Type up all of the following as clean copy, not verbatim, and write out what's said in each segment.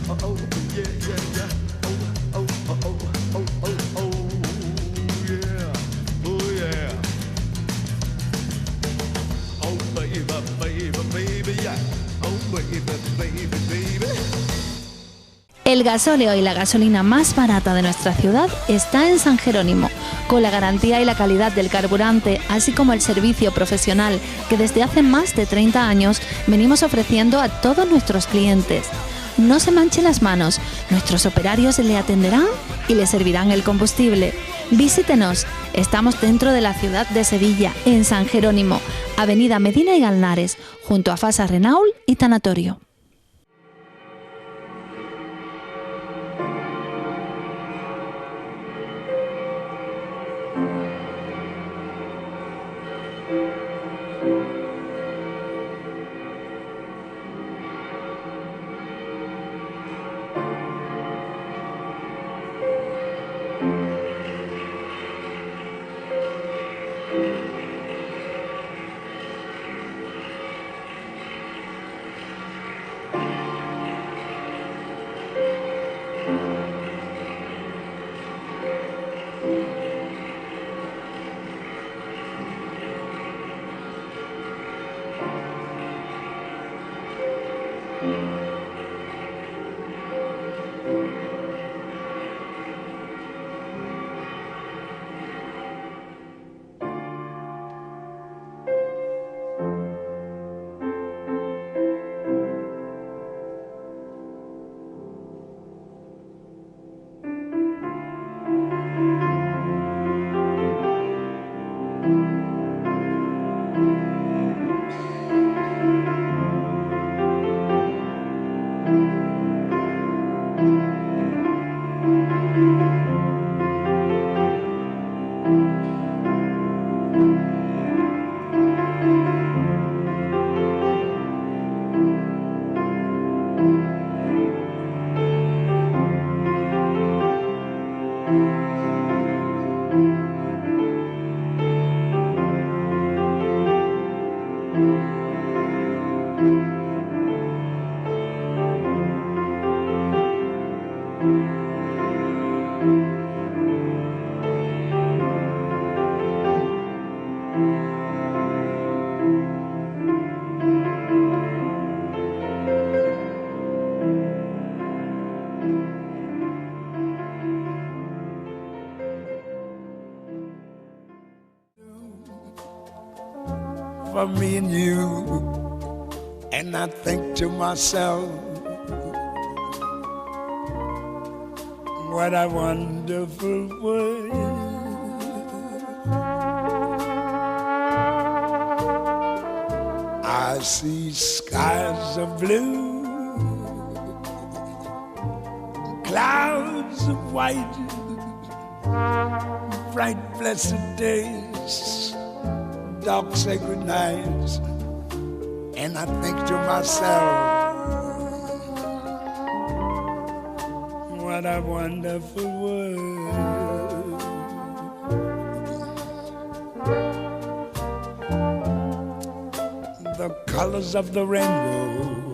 oh, oh, yeah, yeah, yeah. Oh, oh, oh, oh, oh, oh, oh, yeah, oh, yeah. Oh, baby, baby, baby, yeah. Oh, baby, baby, baby. El gasóleo y la gasolina más barata de nuestra ciudad está en San Jerónimo, con la garantía y la calidad del carburante, así como el servicio profesional que desde hace más de 30 años venimos ofreciendo a todos nuestros clientes. No se manche las manos, nuestros operarios le atenderán y le servirán el combustible. Visítenos, estamos dentro de la ciudad de Sevilla, en San Jerónimo, Avenida Medina y Galnares, junto a Fasa Renault y Tanatorio. For me and you, and I think to myself, what a wonderful world. I see skies of blue, clouds of white, bright blessed days, dark sacred nights, and I think to myself, what a wonderful world. The colors of the rainbow,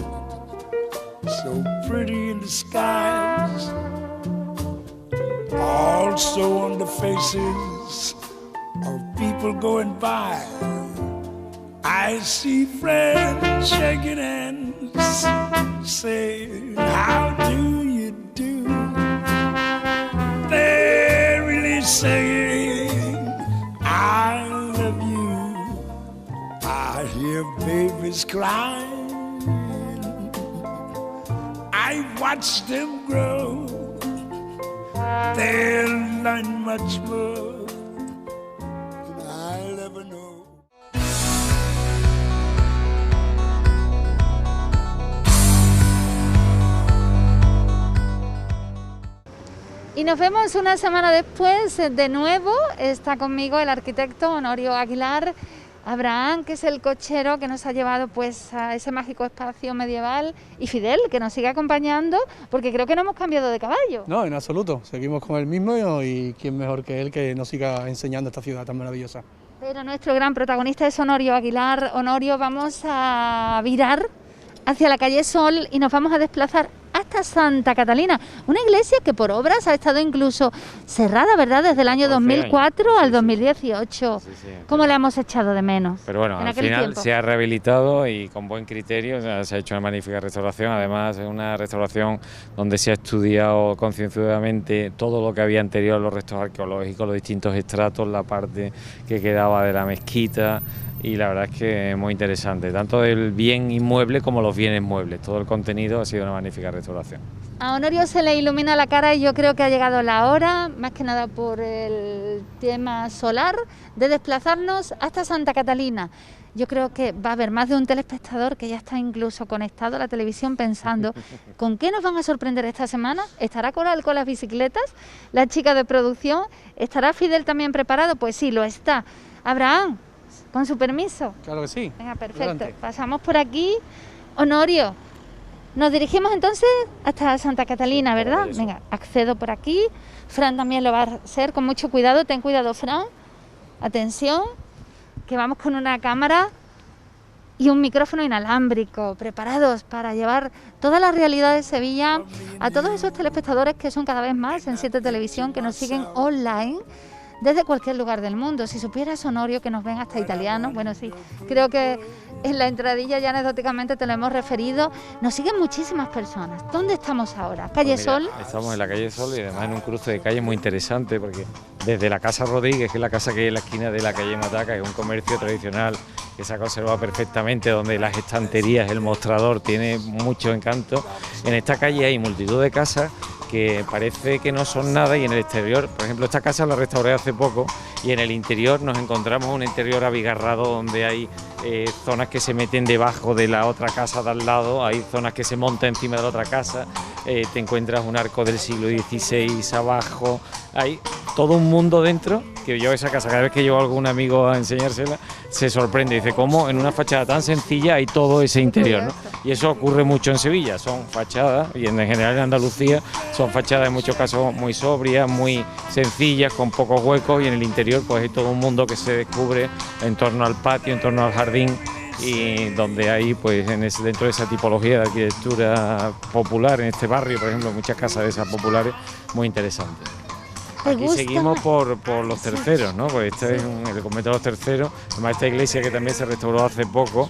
so pretty in the skies, also on the faces of people going by. I see friends shaking hands, saying, how do you do? They're really saying, I love you. I hear babies crying, I watch them grow. They'll learn much more than I'll ever know. Y nos vemos una semana después de nuevo. Está conmigo el arquitecto Honorio Aguilar Abraham, que es el cochero que nos ha llevado pues a ese mágico espacio medieval, y Fidel, que nos sigue acompañando, porque creo que no hemos cambiado de caballo. No, en absoluto, seguimos con el mismo y quién mejor que él que nos siga enseñando esta ciudad tan maravillosa. Pero nuestro gran protagonista es Honorio Aguilar. Honorio, vamos a virar hacia la calle Sol y nos vamos a desplazar hasta hasta Santa Catalina, una iglesia que por obras ha estado incluso cerrada, ¿verdad?, desde el año 2004 al 2018. ¿Cómo la hemos echado de menos? Pero bueno, al final se ha rehabilitado y con buen criterio, o sea, se ha hecho una magnífica restauración. Además es una restauración donde se ha estudiado concienzudamente todo lo que había anterior, los restos arqueológicos, los distintos estratos, la parte que quedaba de la mezquita, y la verdad es que es muy interesante, tanto del bien inmueble como los bienes muebles. Todo el contenido ha sido una magnífica restauración. A Honorio se le ilumina la cara y yo creo que ha llegado la hora, más que nada por el tema solar, de desplazarnos hasta Santa Catalina. Yo creo que va a haber más de un telespectador que ya está incluso conectado a la televisión pensando ¿con qué nos van a sorprender esta semana? ¿Estará Coral con las bicicletas? ¿La chica de producción? ¿Estará Fidel también preparado? Pues sí, lo está. Abraham, con su permiso. Claro que sí. Venga, perfecto. Adelante. Pasamos por aquí. Honorio, nos dirigimos entonces hasta Santa Catalina, sí, ¿verdad? Venga, accedo por aquí. Fran también lo va a hacer con mucho cuidado. Ten cuidado, Fran. Atención, que vamos con una cámara y un micrófono inalámbrico, preparados para llevar toda la realidad de Sevilla a todos esos telespectadores que son cada vez más en 7 Televisión, que nos siguen online desde cualquier lugar del mundo. Si supieras, Honorio, que nos ven hasta italianos, bueno, sí, creo que en la entradilla ya anecdóticamente te lo hemos referido. Nos siguen muchísimas personas. ¿Dónde estamos ahora? ¿Calle Sol? Estamos en la calle Sol y además en un cruce de calle muy interesante, porque desde la Casa Rodríguez, que es la casa que hay en la esquina de la calle Mataca, que es un comercio tradicional que se ha conservado perfectamente, donde las estanterías, el mostrador, tiene mucho encanto. En esta calle hay multitud de casas que parece que no son nada, y en el exterior, por ejemplo, esta casa la restauré hace poco, y en el interior nos encontramos un interior abigarrado donde hay zonas que se meten debajo de la otra casa de al lado, hay zonas que se montan encima de la otra casa, te encuentras un arco del siglo XVI abajo, hay todo un mundo dentro, que yo esa casa, cada vez que llevo a algún amigo a enseñársela, se sorprende, dice cómo en una fachada tan sencilla hay todo ese interior, ¿no? Y eso ocurre mucho en Sevilla, son fachadas, y en general en Andalucía, son fachadas en muchos casos muy sobrias, muy sencillas, con pocos huecos, y en el interior pues hay todo un mundo que se descubre en torno al patio, en torno al jardín, y donde hay pues dentro de esa tipología de arquitectura popular en este barrio, por ejemplo, muchas casas de esas populares muy interesantes. Aquí seguimos por los terceros, ¿no? Pues este es el convento de los terceros, además esta iglesia que también se restauró hace poco,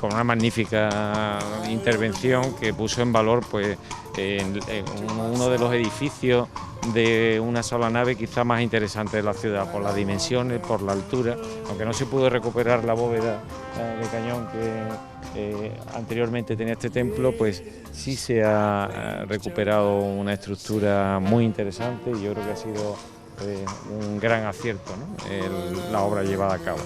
con una magnífica intervención que puso en valor pues en uno de los edificios de una sola nave quizá más interesante de la ciudad, por las dimensiones, por la altura, aunque no se pudo recuperar la bóveda de cañón que anteriormente tenía este templo, pues sí se ha recuperado una estructura muy interesante, y yo creo que ha sido un gran acierto, ¿no? La obra llevada a cabo.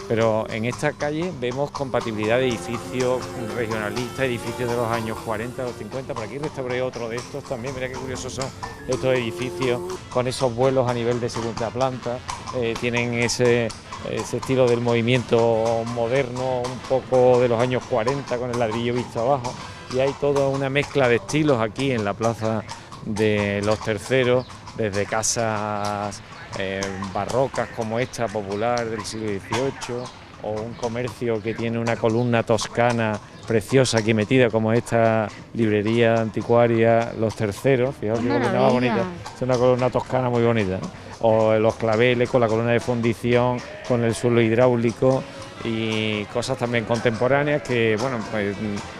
Pero en esta calle vemos compatibilidad de edificios regionalistas, edificios de los años 40 o 50. Por aquí restauré otro de estos también, mira qué curiosos son estos edificios, con esos vuelos a nivel de segunda planta, tienen ese estilo del movimiento moderno, un poco de los años 40, con el ladrillo visto abajo, y hay toda una mezcla de estilos aquí en la plaza de los Terceros, desde casas barrocas como esta popular del siglo XVIII, o un comercio que tiene una columna toscana preciosa aquí metida, como esta librería anticuaria Los Terceros, fijaos qué columna más bonita, es una columna toscana muy bonita, ¿no? O los claveles con la columna de fundición, con el suelo hidráulico, y cosas también contemporáneas que, bueno, pues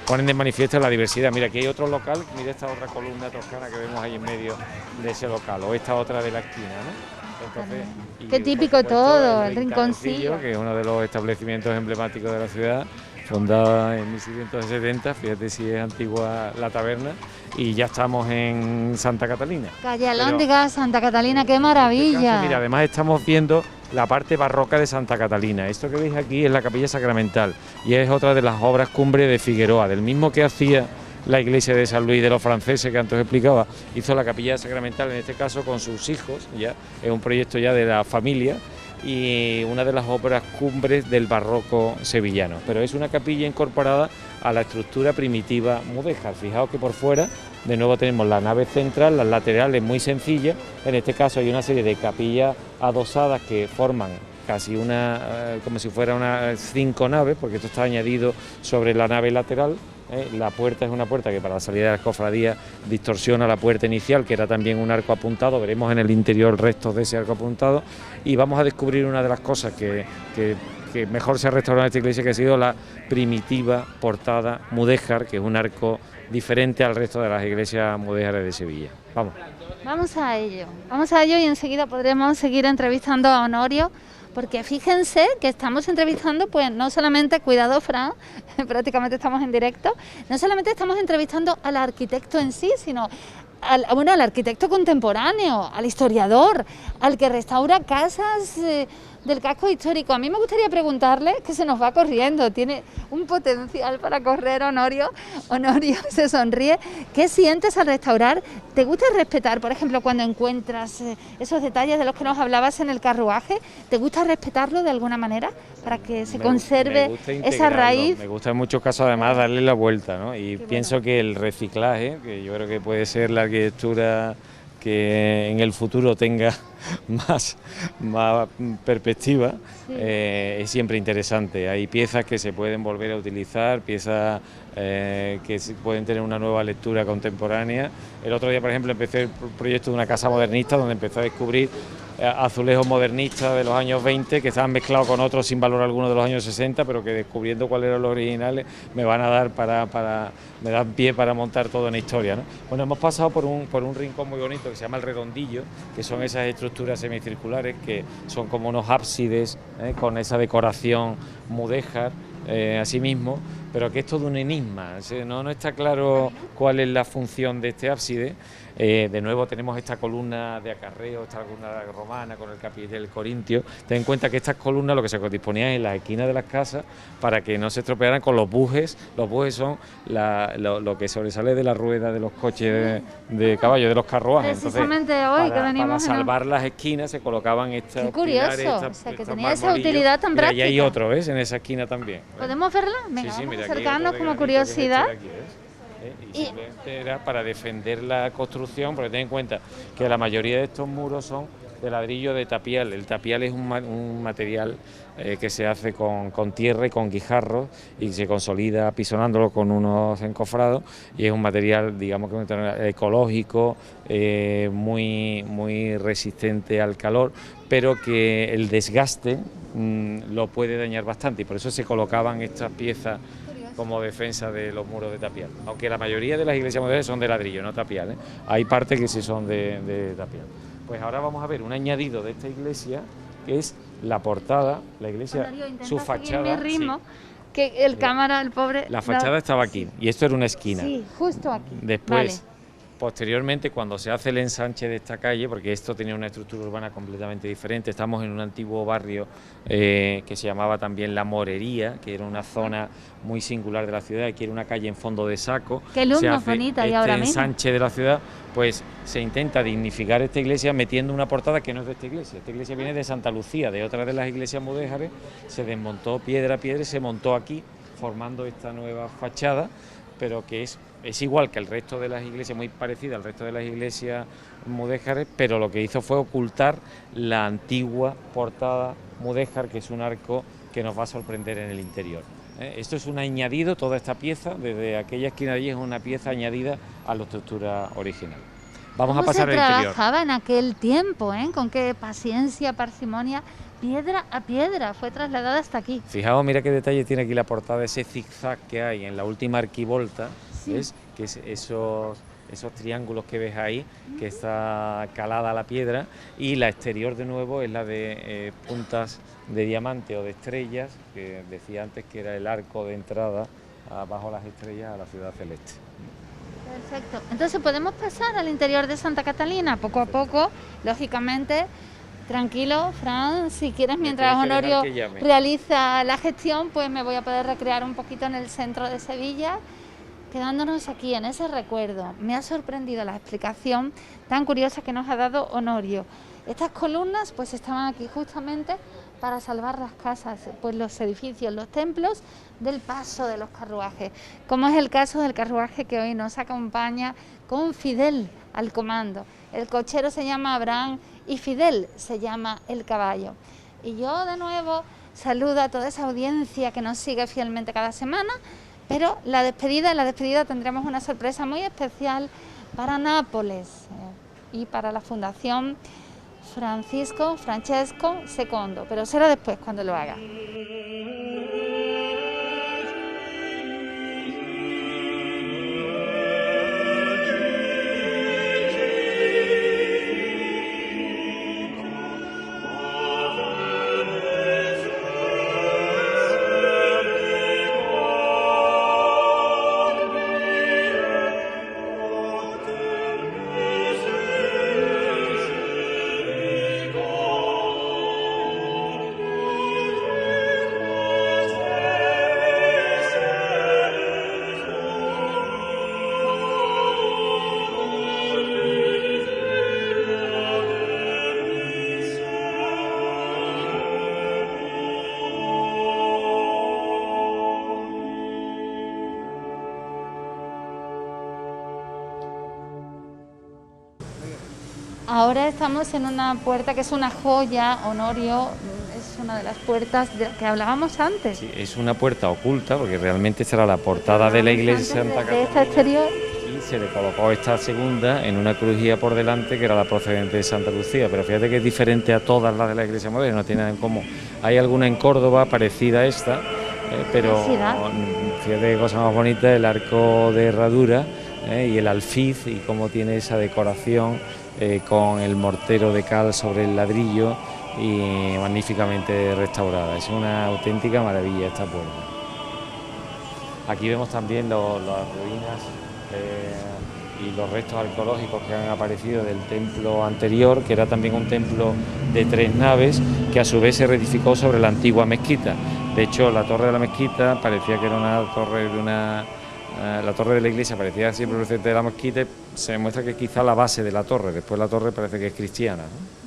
ponen de manifiesto la diversidad. Mira, aquí hay otro local, mira esta otra columna toscana que vemos ahí en medio de ese local, o esta otra de la esquina, ¿no? Entonces, qué típico todo, el rinconcillo, que es uno de los establecimientos emblemáticos de la ciudad, fundada en 1670, fíjate si es antigua la taberna, y ya estamos en Santa Catalina. Calle Alhóndiga, Santa Catalina, qué maravilla. En este caso, mira, además estamos viendo la parte barroca de Santa Catalina. Esto que veis aquí es la capilla sacramental, y es otra de las obras cumbre de Figueroa, del mismo que hacía la iglesia de San Luis de los franceses que antes os explicaba, hizo la capilla sacramental en este caso con sus hijos, ya es un proyecto ya de la familia, y una de las obras cumbres del barroco sevillano, pero es una capilla incorporada a la estructura primitiva mudéjar. Fijaos que por fuera de nuevo tenemos la nave central, las laterales muy sencillas, en este caso hay una serie de capillas adosadas que forman casi como si fuera unas 5 naves, porque esto está añadido sobre la nave lateral. La puerta es una puerta que para la salida de las cofradías distorsiona la puerta inicial, que era también un arco apuntado. Veremos en el interior restos de ese arco apuntado y vamos a descubrir una de las cosas que mejor se ha restaurado en esta iglesia, que ha sido la primitiva portada mudéjar, que es un arco diferente al resto de las iglesias mudéjares de Sevilla. Vamos a ello y enseguida podremos seguir entrevistando a Honorio, porque fíjense que estamos entrevistando, pues no solamente, cuidado Fran, prácticamente estamos en directo, no solamente estamos entrevistando al arquitecto en sí, sino al arquitecto contemporáneo, al historiador, al que restaura casas del casco histórico. A mí me gustaría preguntarle, que se nos va corriendo, tiene un potencial para correr Honorio se sonríe. ¿Qué sientes al restaurar? ¿Te gusta respetar, por ejemplo, cuando encuentras esos detalles de los que nos hablabas en el carruaje? ¿Te gusta respetarlo de alguna manera para que se conserve esa raíz? Me gusta en muchos casos además darle la vuelta, ¿no? Y pienso que el reciclaje, que yo creo que puede ser la arquitectura que en el futuro tenga más perspectiva, es siempre interesante. Hay piezas que se pueden volver a utilizar, piezas que pueden tener una nueva lectura contemporánea. El otro día, por ejemplo, empecé el proyecto de una casa modernista, donde empecé a descubrir azulejos modernistas de los años 20 que estaban mezclados con otros sin valor alguno de los años 60, pero que descubriendo cuáles eran los originales me van a dar me dan pie para montar toda una historia, ¿no? Bueno, hemos pasado por un rincón muy bonito que se llama el Redondillo, que son esas estructuras semicirculares que son como unos ábsides con esa decoración mudéjar, así mismo, pero que es todo un enigma. No está claro cuál es la función de este ábside. De nuevo tenemos esta columna de acarreo, esta columna romana con el capitel corintio. Ten en cuenta que estas columnas lo que se disponían en las esquinas de las casas para que no se estropearan con los bujes. Los bujes son lo que sobresale de la rueda de los coches de caballo, de los carruajes. Precisamente hoy que venimos para salvar las esquinas se colocaban estas. Qué curioso, o sea, que tenía esa utilidad tan práctica. Y hay otro, ¿ves? En esa esquina también. ¿Podemos verla? Venga, sí, vamos a mira, acercarnos como curiosidad. Y simplemente era para defender la construcción, porque ten en cuenta que la mayoría de estos muros son de ladrillo de tapial. El tapial es un material que se hace con tierra y con guijarros y se consolida apisonándolo con unos encofrados, y es un material, digamos, que ecológico, muy resistente al calor, pero que el desgaste lo puede dañar bastante, y por eso se colocaban estas piezas como defensa de los muros de tapial, aunque la mayoría de las iglesias modernas son de ladrillo, no tapial, ¿eh? Hay partes que sí son de tapial. Pues ahora vamos a ver un añadido de esta iglesia, que es la portada, la iglesia, Honorio, su fachada. mi ritmo, que el cámara, el pobre... La fachada estaba aquí, y esto era una esquina. Sí, justo aquí. Después, vale. Posteriormente, cuando se hace el ensanche de esta calle, porque esto tenía una estructura urbana completamente diferente, estamos en un antiguo barrio que se llamaba también La Morería, que era una zona muy singular de la ciudad, que era una calle en fondo de saco. Qué luz se más hace bonita y ahora mismo. ensanche de la ciudad, pues se intenta dignificar esta iglesia metiendo una portada que no es de esta iglesia. Esta iglesia viene de Santa Lucía, de otra de las iglesias mudéjares, se desmontó piedra a piedra y se montó aquí, formando esta nueva fachada, pero que es igual que el resto de las iglesias, muy parecida al resto de las iglesias mudéjares, pero lo que hizo fue ocultar la antigua portada mudéjar, que es un arco que nos va a sorprender en el interior. Esto es un añadido, toda esta pieza, desde aquella esquina de allí, es una pieza añadida a la estructura original. Vamos a pasar al interior. ¿Cómo se trabajaba en aquel tiempo? Con qué paciencia, parsimonia, piedra a piedra fue trasladada hasta aquí. Fijaos, mira qué detalle tiene aquí la portada, ese zigzag que hay en la última arquivolta, sí. ¿Ves? Que es esos triángulos que ves ahí, que está calada la piedra, y la exterior de nuevo es la de puntas de diamante o de estrellas, que decía antes que era el arco de entrada bajo las estrellas a la ciudad celeste. Perfecto. Entonces podemos pasar al interior de Santa Catalina, poco a poco, lógicamente. Tranquilo, Fran, si quieres, mientras Honorio realiza la gestión, pues me voy a poder recrear un poquito en el centro de Sevilla, quedándonos aquí en ese recuerdo. Me ha sorprendido la explicación tan curiosa que nos ha dado Honorio. Estas columnas pues estaban aquí justamente para salvar las casas, pues los edificios, los templos del paso de los carruajes, como es el caso del carruaje que hoy nos acompaña con Fidel al comando. El cochero se llama Abraham y Fidel se llama el caballo. Y yo de nuevo saludo a toda esa audiencia que nos sigue fielmente cada semana, pero en la despedida tendremos una sorpresa muy especial para Nápoles y para la Fundación Francesco II, pero será después cuando lo haga. Ahora estamos en una puerta que es una joya, Honorio, es una de las puertas de las que hablábamos antes. Sí, es una puerta oculta, porque realmente esta era la portada de la iglesia de Santa de esta exterior. Y se le colocó esta segunda en una crujía por delante, que era la procedente de Santa Lucía, pero fíjate que es diferente a todas las de la iglesia moderna, no tiene nada en común. Hay alguna en Córdoba parecida a esta, pero fíjate qué cosa más bonita, el arco de herradura y el alfiz, y cómo tiene esa decoración con el mortero de cal sobre el ladrillo y magníficamente restaurada. Es una auténtica maravilla esta puerta. Aquí vemos también las ruinas y los restos arqueológicos que han aparecido del templo anterior, que era también un templo de 3 naves, que a su vez se reedificó sobre la antigua mezquita. De hecho, la torre de la mezquita parecía que era una torre de una... la torre de la iglesia parecía siempre procedente de la mezquita, se demuestra que quizá la base de la torre, después la torre parece que es cristiana, ¿no?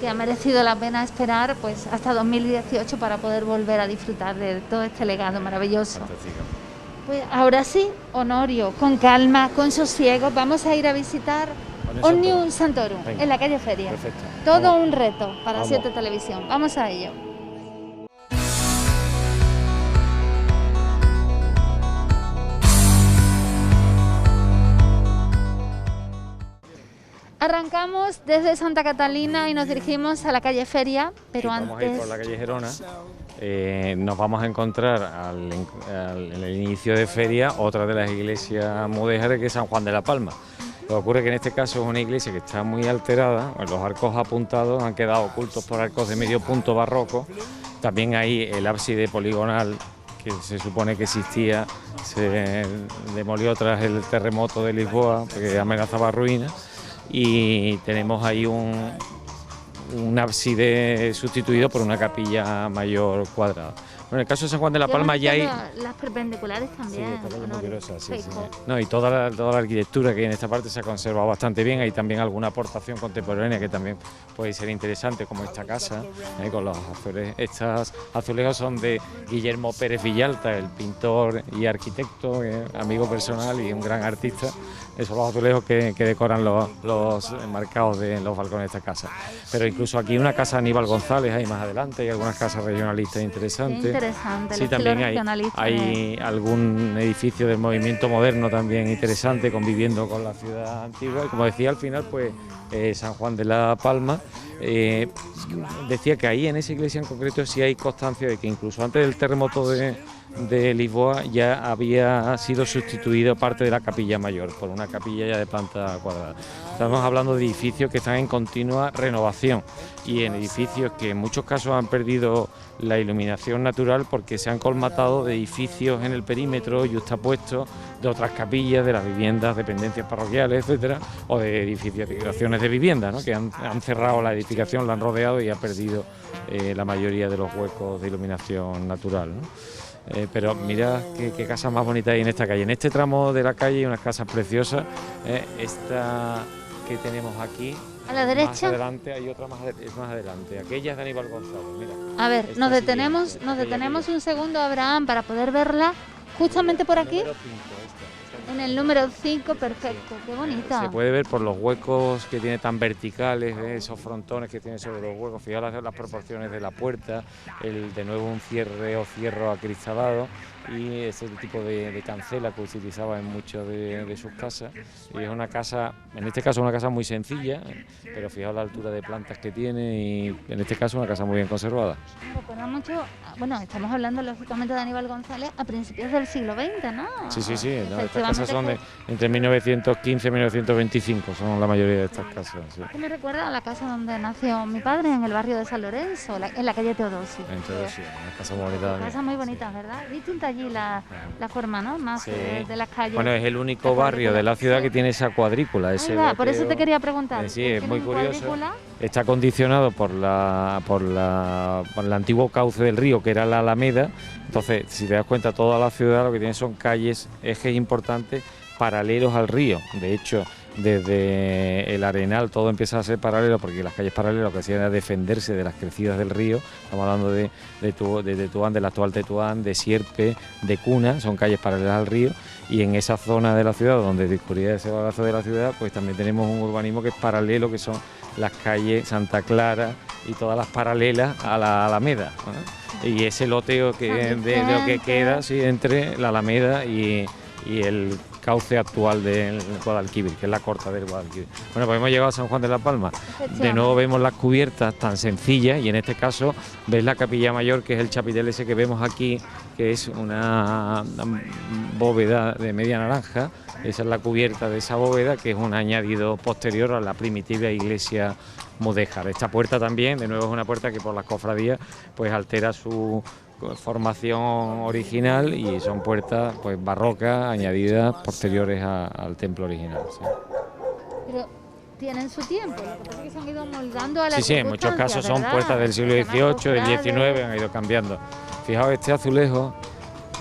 Que ha merecido la pena esperar pues hasta 2018 para poder volver a disfrutar de todo este legado maravilloso. Fantástica. Pues ahora sí, Honorio, con calma, con sosiego, vamos a ir a visitar Omnium Santorum en la calle Feria. Perfecto. Todo Vamos. un reto para Vamos. 7 Televisión. Vamos a ello. Arrancamos desde Santa Catalina y nos dirigimos a la calle Feria, pero Vamos a ir antes... por la calle Gerona. Nos vamos a encontrar en el inicio de feria otra de las iglesias mudéjares, que es San Juan de la Palma. Lo que ocurre es que en este caso es una iglesia que está muy alterada, los arcos apuntados han quedado ocultos por arcos de medio punto barroco. También hay el ábside poligonal, que se supone que existía, se demolió tras el terremoto de Lisboa porque amenazaba ruina, y tenemos ahí un ábside sustituido por una capilla mayor cuadrada. Bueno, en el caso de San Juan de la Palma ya hay... Las perpendiculares también. Sí, está muy curiosa, sí, sí. Fijo. No, y toda la arquitectura que hay en esta parte se ha conservado bastante bien. Hay también alguna aportación contemporánea que también puede ser interesante, como esta casa, con los azulejos. Estas azulejos son de Guillermo Pérez Villalta, el pintor y arquitecto, amigo personal y un gran artista. Esos son los azulejos que decoran los enmarcados de los balcones de esta casa. Pero incluso aquí una casa Aníbal González hay más adelante, hay algunas casas regionalistas interesantes. Interesante, Sí, también hay algún edificio del movimiento moderno también interesante, conviviendo con la ciudad antigua. Y como decía, al final, pues San Juan de la Palma, decía que ahí en esa iglesia en concreto sí hay constancia de que incluso antes del terremoto de Lisboa ya había sido sustituido parte de la capilla mayor por una capilla ya de planta cuadrada. Estamos hablando de edificios que están en continua renovación y en edificios que en muchos casos han perdido la iluminación natural porque se han colmatado de edificios en el perímetro yuxtapuestos de otras capillas, de las viviendas, dependencias parroquiales, etcétera, o de edificaciones de vivienda, ¿no? Que han cerrado la edificación, la han rodeado y ha perdido la mayoría de los huecos de iluminación natural, ¿no? Pero mira qué casas más bonitas hay en esta calle. En este tramo de la calle hay unas casas preciosas. Esta que tenemos aquí, a la derecha, más adelante hay otra más adelante. Aquella es de Aníbal González. Mira, a ver, nos detenemos un segundo, Abraham, para poder verla justamente por aquí. Número 5, esta En el número 5, perfecto, qué bonita. Se puede ver por los huecos que tiene tan verticales, esos frontones que tiene sobre los huecos. Fijaos las proporciones de la puerta, de nuevo un cierre o cierro acristalado, y es el tipo de cancela que utilizaba en muchas de sus casas. Y es una casa, en este caso una casa muy sencilla, pero fijaos la altura de plantas que tiene, y en este caso una casa muy bien conservada. Recuerda mucho, bueno, estamos hablando lógicamente de Aníbal González a principios del siglo XX, ¿no? Sí, no, estas casas son entre 1915 y 1925, son la mayoría de estas casas. Sí. Que me recuerda a la casa donde nació mi padre, en el barrio de San Lorenzo, en la calle Teodosio. Entonces sí, una casa muy bonita también. Casas muy bonitas, ¿verdad? Distinta allí la forma, ¿no? Más sí. de las calles. Bueno, es el único barrio de la ciudad que tiene esa cuadrícula. Ese va, por eso te quería preguntar. Sí, es muy curioso. Cuadrícula? Está condicionado por el antiguo cauce del río, que era la Alameda. Entonces, si te das cuenta, toda la ciudad lo que tiene son calles, ejes importantes paralelos al río. De hecho, desde el Arenal todo empieza a ser paralelo, porque las calles paralelas lo que hacían era defenderse de las crecidas del río. Estamos hablando de Tetuán, del actual Tetuán, de Sierpe, de Cuna, son calles paralelas al río, y en esa zona de la ciudad donde discurría ese bagazo de la ciudad, pues también tenemos un urbanismo que es paralelo, que son las calles Santa Clara y todas las paralelas a la Alameda, ¿no? Y ese loteo de lo que queda, sí, entre la Alameda y el cauce actual del Guadalquivir, que es la corta del Guadalquivir. Bueno, pues hemos llegado a San Juan de la Palma. De nuevo vemos las cubiertas tan sencillas, y en este caso ves la capilla mayor, que es el chapitel ese que vemos aquí, que es una bóveda de media naranja. Esa es la cubierta de esa bóveda, que es un añadido posterior a la primitiva iglesia mudéjar. Esta puerta también, de nuevo, es una puerta que por las cofradías pues altera su formación original, y son puertas pues barrocas añadidas posteriores al templo original. Sí. Pero tienen su tiempo, lo que pasa es que se han ido moldando a la Sí, en muchos casos son puertas del siglo XVIII, del XIX, han ido cambiando. Fijaos este azulejo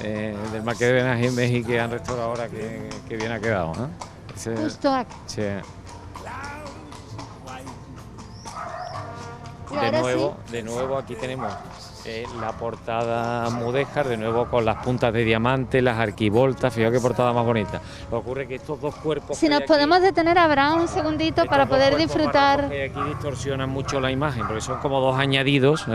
del Marqués de Benajimez, que han restaurado ahora, que bien ha quedado, ¿no? Justo aquí. Sí. De nuevo aquí tenemos la portada mudéjar, de nuevo con las puntas de diamante, las arquivoltas. Fijaos qué portada más bonita. Lo que ocurre es que estos dos cuerpos... Si nos podemos detener, Abraham, un segundito para poder disfrutar... Que aquí distorsionan mucho la imagen, porque son como dos añadidos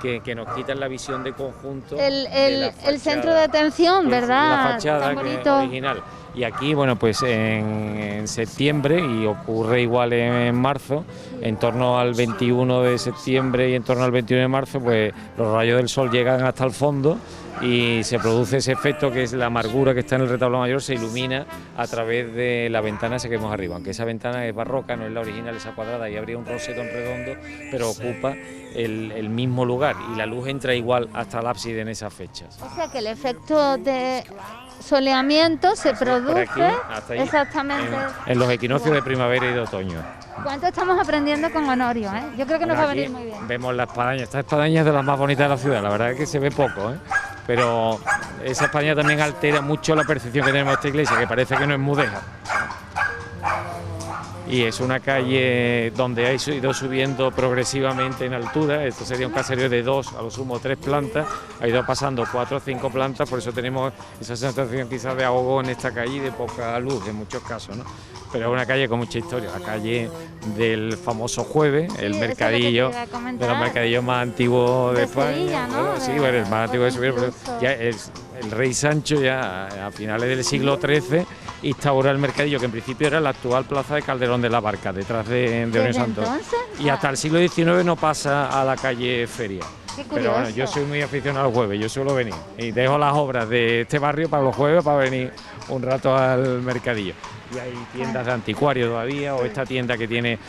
que nos quitan la visión de conjunto. El centro de atención, ¿verdad? La fachada tan bonito. Original. Y aquí, bueno, pues en septiembre, y ocurre igual en marzo, en torno al 21 de septiembre y en torno al 21 de marzo, pues los rayos del sol llegan hasta el fondo y se produce ese efecto, que es la amargura que está en el retablo mayor, se ilumina a través de la ventana esa que vemos arriba, aunque esa ventana es barroca, no es la original, esa cuadrada, y habría un rosetón redondo, pero ocupa el mismo lugar, y la luz entra igual hasta el ábside en esas fechas. O sea que el efecto de soleamiento se produce hasta ahí, exactamente en los equinoccios de primavera y de otoño. ¿Cuánto estamos aprendiendo con Honorio? Yo creo que nos va a venir muy bien. Vemos la espadaña, esta espadaña es de las más bonitas de la ciudad, la verdad es que se ve poco, pero esa espadaña también altera mucho la percepción que tenemos de esta iglesia, que parece que no es mudéjar. Y es una calle donde ha ido subiendo progresivamente en altura. Esto sería un caserío de 2, a lo sumo 3 plantas, ha ido pasando 4 o 5 plantas, por eso tenemos esa sensación quizás de ahogo en esta calle y de poca luz en muchos casos, ¿no? Pero es una calle con mucha historia, la calle del famoso Jueves, el mercadillo, de los mercadillos más antiguos de España. Sevilla, ¿no? Sí, bueno, el más antiguo de Sevilla, pero ya el rey Sancho, ya a finales del siglo XIII, instaura el mercadillo, que en principio era la actual plaza de Calderón de la Barca, detrás de Orión Santos. Y hasta el siglo XIX no pasa a la calle Feria. Pero bueno, yo soy muy aficionado al Jueves, yo suelo venir y dejo las obras de este barrio para los jueves, para venir un rato al mercadillo. Y hay tiendas de anticuario todavía, o esta tienda que tiene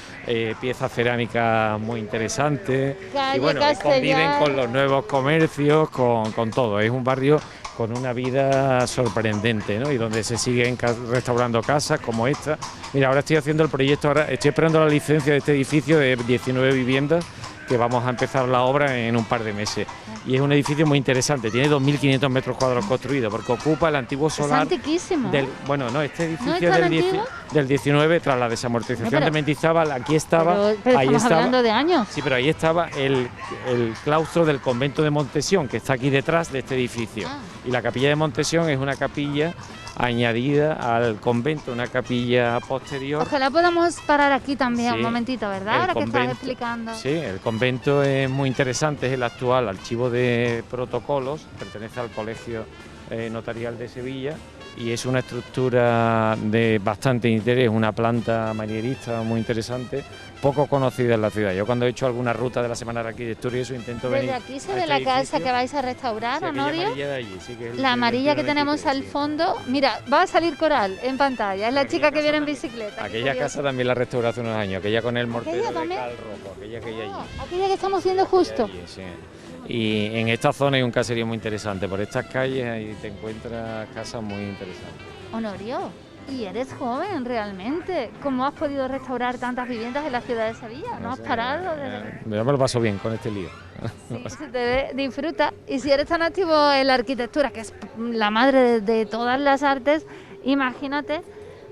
piezas cerámicas muy interesantes. Y bueno, conviven con los nuevos comercios, con todo. Es un barrio con una vida sorprendente, ¿no? Y donde se siguen restaurando casas como esta. Mira, ahora estoy haciendo el proyecto, ahora estoy esperando la licencia de este edificio de 19 viviendas, que vamos a empezar la obra en un par de meses. Y es un edificio muy interesante, tiene 2.500 metros cuadrados construidos, porque ocupa el antiguo solar... Es antiquísimo. Este edificio es del 19, tras la desamortización de Mendizábal, aquí estaba... Pero ahí estamos hablando de años. Sí, pero ahí estaba el claustro del convento de Montesión, que está aquí detrás de este edificio. Y la capilla de Montesión es una capilla añadida al convento, una capilla posterior. Ojalá podamos parar aquí también Sí, un momentito, ¿verdad? el Ahora que estás convento, explicando. Sí, el convento es muy interesante, es el actual archivo de protocolos, pertenece al Colegio Notarial de Sevilla y es una estructura de bastante interés, una planta manierista muy interesante, poco conocida en la ciudad. Yo cuando he hecho alguna ruta de la Semana de Arquitectura y eso intento venir. Desde aquí se a ve este la casa edificio. que vais a restaurar, Sí, aquella Honorio. amarilla de allí, sí, que es el La amarilla que 21-23, tenemos al sí. fondo. Mira, va a salir Coral en pantalla. Es la Aquella chica que casa viene en también- bicicleta. qué Aquella curioso. casa también la restauré hace unos años, aquella con el mortero de también? cal rojo, aquella que hay allí. Aquella que estamos viendo justo. Allí, sí. Y en esta zona hay un caserío muy interesante, por estas calles ahí te encuentras casas muy interesantes. Honorio, y eres joven realmente. ¿Cómo has podido restaurar tantas viviendas en la ciudad de Sevilla? ¿No has sé, parado? Yo me lo paso bien con este lío. Sí, se te ve, disfruta. Y si eres tan activo en la arquitectura, que es la madre de todas las artes, imagínate,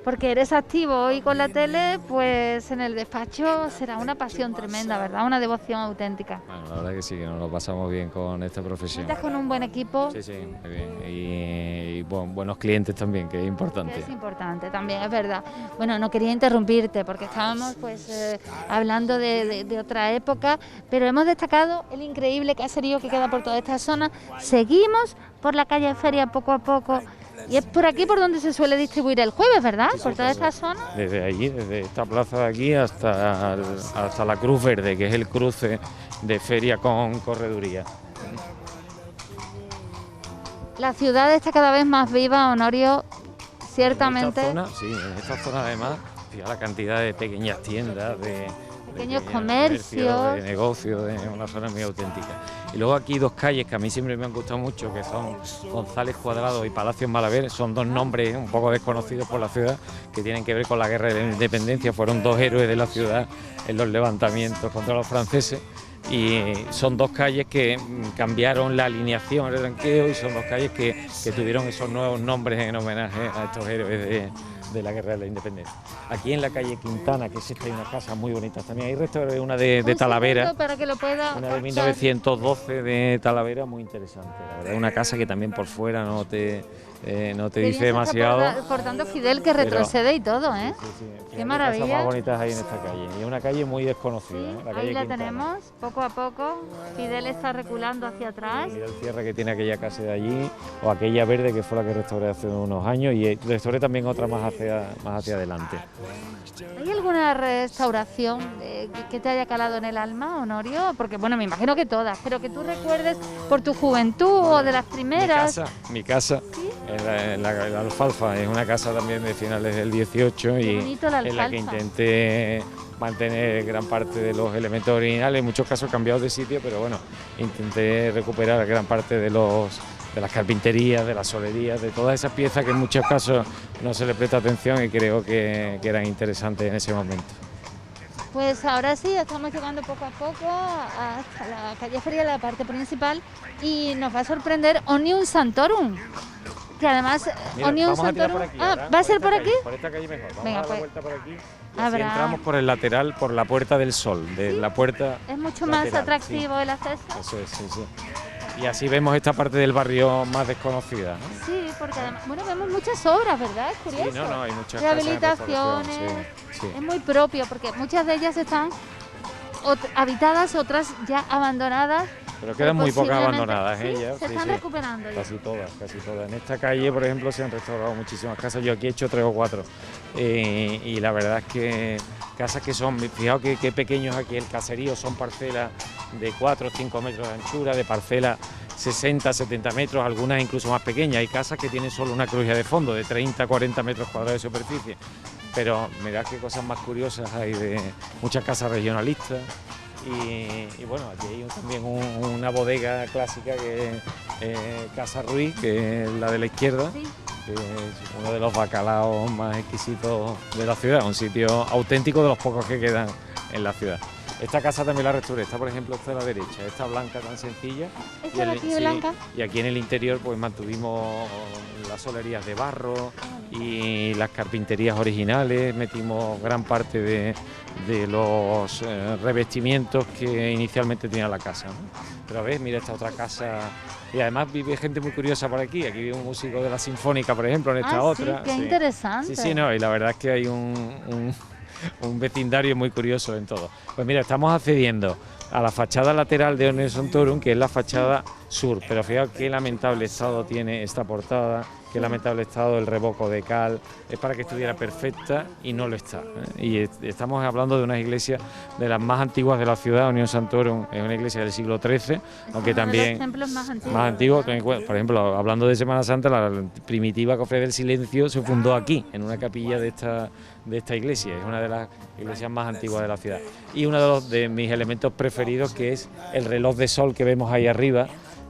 porque eres activo hoy con la tele, pues en el despacho será una pasión tremenda, ¿verdad? Una devoción auténtica. Bueno, la verdad que sí, que nos lo pasamos bien con esta profesión. Cuentas con un buen equipo, Sí, sí, muy bien. Y buenos clientes también, que es importante. que es importante también, es verdad. Bueno, no quería interrumpirte porque estábamos pues hablando de otra época, pero hemos destacado el increíble caserío que queda por toda esta zona. Seguimos por la calle Feria poco a poco. Y es por aquí por donde se suele distribuir el jueves, ¿verdad? Por toda esta zona. Desde allí, desde esta plaza de aquí hasta la Cruz Verde, que es el cruce de feria con correduría. La ciudad está cada vez más viva, Honorio, ciertamente. En esta zona además, fíjate la cantidad de pequeñas tiendas, de Pequeños pequeños comercios. de negocios, es una zona muy auténtica. Y luego aquí dos calles que a mí siempre me han gustado mucho, que son González Cuadrado y Palacios Malaver, son dos nombres un poco desconocidos por la ciudad, que tienen que ver con la guerra de la independencia, fueron dos héroes de la ciudad en los levantamientos contra los franceses. Y son dos calles que cambiaron la alineación, el ranqueo, y son dos calles que tuvieron esos nuevos nombres en homenaje a estos héroes de la guerra de la independencia. Aquí en la calle Quintana, que es esta, hay una casa muy bonita también, hay restaurantes, una de Un Talavera, segundo para que lo pueda una de captar. 1912 de Talavera, muy interesante, la verdad, una casa que también por fuera no te Qué dice bien se está demasiado. portando Fidel, que Pero- retrocede y todo, ¿eh? Sí, sí, Qué fíjate maravilla. casas más bonitas hay en esta calle, y es una calle muy desconocida, Sí, ¿eh? La ahí calle la Quintana. tenemos, poco a poco. Fidel está reculando hacia atrás. Mira el cierre que tiene aquella casa de allí, o aquella verde que fue la que restauré hace unos años, y restauré también otra más hacia adelante. ¿Hay alguna restauración que te haya calado en el alma, Honorio? Porque, bueno, me imagino que todas, pero que tú recuerdes por tu juventud o de las primeras. Mi casa en la Alfalfa, es una casa también de finales del 18 Qué y bonito la en la que Alfalfa. intenté mantener gran parte de los elementos originales, en muchos casos cambiados de sitio, pero bueno, intenté recuperar gran parte de las carpinterías, de las solerías, de todas esas piezas que en muchos casos no se le presta atención y creo que eran interesantes en ese momento. Pues ahora sí, estamos llegando poco a poco hasta la calle Feria, la parte principal, y nos va a sorprender Omnium Santorum, que además Mira, Omnium vamos a tirar Santorum... por aquí, Ah, ahora, ¿va a ser por esta aquí? calle, por esta calle mejor. Vamos Venga, a dar pues, la vuelta por aquí. Y así habrá- entramos por el lateral, por la Puerta del Sol, de la puerta. Es mucho más lateral, atractivo el acceso. sí. Eso es, sí, sí. Y así vemos esta parte del barrio más desconocida, ¿no? Sí, porque además, bueno, vemos muchas obras, ¿verdad? Es curioso. Sí, no, hay muchas casas en Rehabilitaciones. restauración, sí, sí. Es muy propio, porque muchas de ellas están habitadas, otras ya abandonadas. Pero quedan muy pocas posiblemente- abandonadas sí, ellas. se sí, están sí. recuperando ya. Casi todas, casi todas. En esta calle, por ejemplo, se han restaurado muchísimas casas. Yo aquí he hecho 3 o 4. Y la verdad es que casas que son, fijaos qué pequeños aquí el caserío, son parcelas de 4 o 5 metros de anchura, de parcelas 60, 70 metros, algunas incluso más pequeñas. Hay casas que tienen solo una crujía de fondo, de 30, 40 metros cuadrados de superficie. Pero mirad qué cosas más curiosas hay de muchas casas regionalistas. Y bueno, aquí hay también una bodega clásica que es Casa Ruiz, que es la de la izquierda, Sí. que es uno de los bacalaos más exquisitos de la ciudad, un sitio auténtico de los pocos que quedan en la ciudad. Esta casa también la restauré, esta por ejemplo está a la derecha, esta blanca tan sencilla. ¿Esta de aquí blanca? Y aquí en el interior pues mantuvimos las solerías de barro y las carpinterías originales, metimos gran parte de los revestimientos que inicialmente tenía la casa, ¿no? Pero ves, mira esta otra casa, y además vive gente muy curiosa por aquí vive un músico de la Sinfónica, por ejemplo, en esta otra. Sí, qué interesante. Sí, no, y la verdad es que hay un vecindario muy curioso en todo. Pues mira, estamos accediendo a la fachada lateral de Omnium Santorum, que es la fachada sur, pero fijaos qué lamentable estado tiene esta portada, qué lamentable estado el revoco de cal, es para que estuviera perfecta y no lo está, ¿eh? Y estamos hablando de una iglesia de las más antiguas de la ciudad. Omnium Santorum es una iglesia del siglo XIII, aunque también uno de los templos más antiguos. Por ejemplo, hablando de Semana Santa, la primitiva Cofradía del Silencio se fundó aquí, en una capilla de esta iglesia, es una de las iglesias más antiguas de la ciudad. Y uno de mis elementos preferidos, que es el reloj de sol que vemos ahí arriba,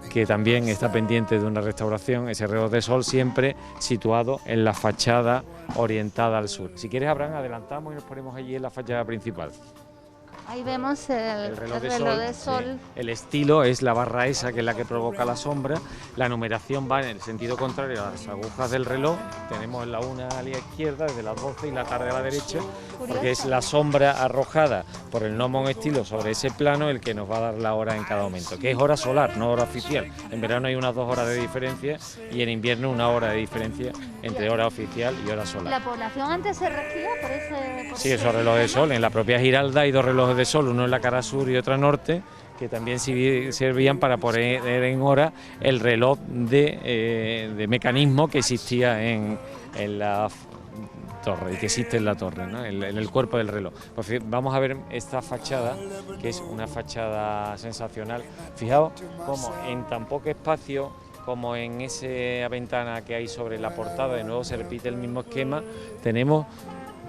que también está pendiente de una restauración, ese reloj de sol siempre situado en la fachada orientada al sur. Si quieres, Abraham, adelantamos y nos ponemos allí en la fachada principal. Ahí vemos el reloj de sol. Sí. El estilo es la barra esa, que es la que provoca la sombra. La numeración va en el sentido contrario a las agujas del reloj. Tenemos la una a la izquierda, desde las 12, y la tarde a la derecha, porque es la sombra arrojada por el gnomon estilo sobre ese plano el que nos va a dar la hora en cada momento, que es hora solar, no hora oficial. En verano hay unas 2 horas de diferencia y en invierno 1 hora de diferencia entre hora oficial y hora solar. ¿La población antes se regía por ese...? Sí, esos relojes de sol. En la propia Giralda hay 2 relojes de sol, uno en la cara sur y otro norte, que también servían para poner en hora el reloj de mecanismo que existía en la torre, y que existe en la torre, ¿no? en el cuerpo del reloj. Pues vamos a ver esta fachada, que es una fachada sensacional. Fijaos cómo en tan poco espacio, como en esa ventana que hay sobre la portada, de nuevo se repite el mismo esquema. Tenemos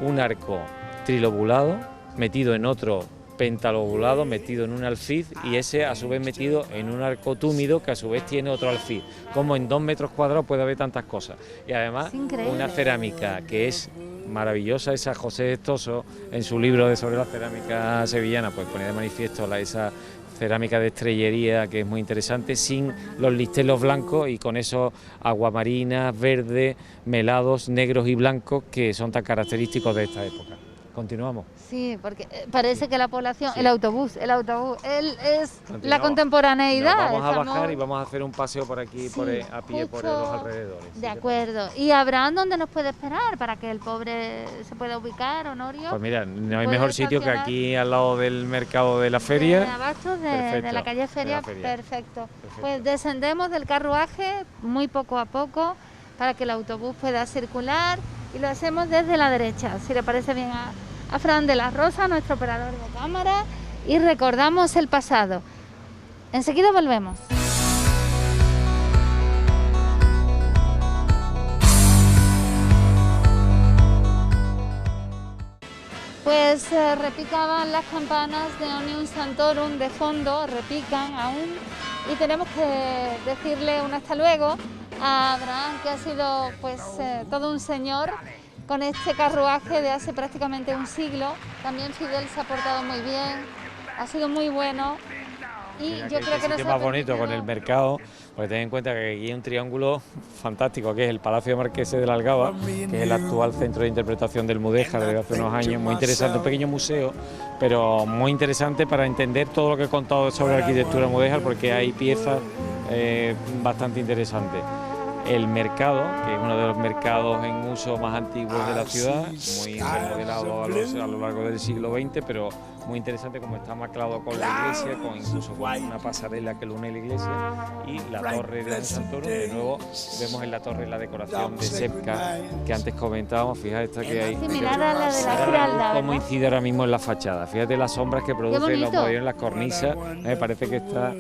un arco trilobulado metido en otro pentalobulado, metido en un alfiz, y ese a su vez metido en un arco túmido que a su vez tiene otro alfiz. Como en 2 metros cuadrados puede haber tantas cosas. Y además una cerámica que es maravillosa. Esa José Estoso, en su libro sobre la cerámica sevillana, pues pone de manifiesto esa cerámica de estrellería, que es muy interesante, sin los listelos blancos y con esos aguamarinas, verdes, melados, negros y blancos que son tan característicos de esta época. Continuamos. Sí, porque parece que la población, sí. el autobús, él es la Nos contemporaneidad. vamos a bajar y vamos a hacer un paseo por aquí, sí, a pie por los alrededores. De acuerdo. ¿Y Abraham dónde nos puede esperar para que el pobre se pueda ubicar, Honorio? Pues mira, no hay mejor sitio que aquí al lado del mercado de la feria. De Abastos de la calle Feria, perfecto. Pues descendemos del carruaje muy poco a poco para que el autobús pueda circular, y lo hacemos desde la derecha, si le parece bien a Fran de la Rosa, nuestro operador de cámara, y recordamos el pasado. Enseguida volvemos. Pues repicaban las campanas de Omnium Santorum de fondo, repican aún, y tenemos que decirle un hasta luego a Abraham, que ha sido pues todo un señor con este carruaje de hace prácticamente un siglo. También Fidel se ha portado muy bien, ha sido muy bueno. Y mira, yo creo que nosotros... más bonito con el mercado, porque ten en cuenta que aquí hay un triángulo fantástico, que es el Palacio de Marqueses de la Algaba, que es el actual centro de interpretación del Mudéjar desde hace unos años. Muy interesante, un pequeño museo, pero muy interesante para entender todo lo que he contado sobre la arquitectura mudéjar, porque hay piezas bastante interesantes. El mercado, que es uno de los mercados en uso más antiguos de la ciudad, muy remodelado a lo largo del siglo XX, pero muy interesante como está mezclado con la iglesia, incluso con una pasarela que lo une a la iglesia, y la torre de Santorum. De nuevo vemos en la torre la decoración de Sepka que antes comentábamos. Fíjate esta que hay, similar a la de la Giralda, cómo incide ahora mismo en la fachada. Fíjate las sombras que producen los modillones en las cornisas, me parece que está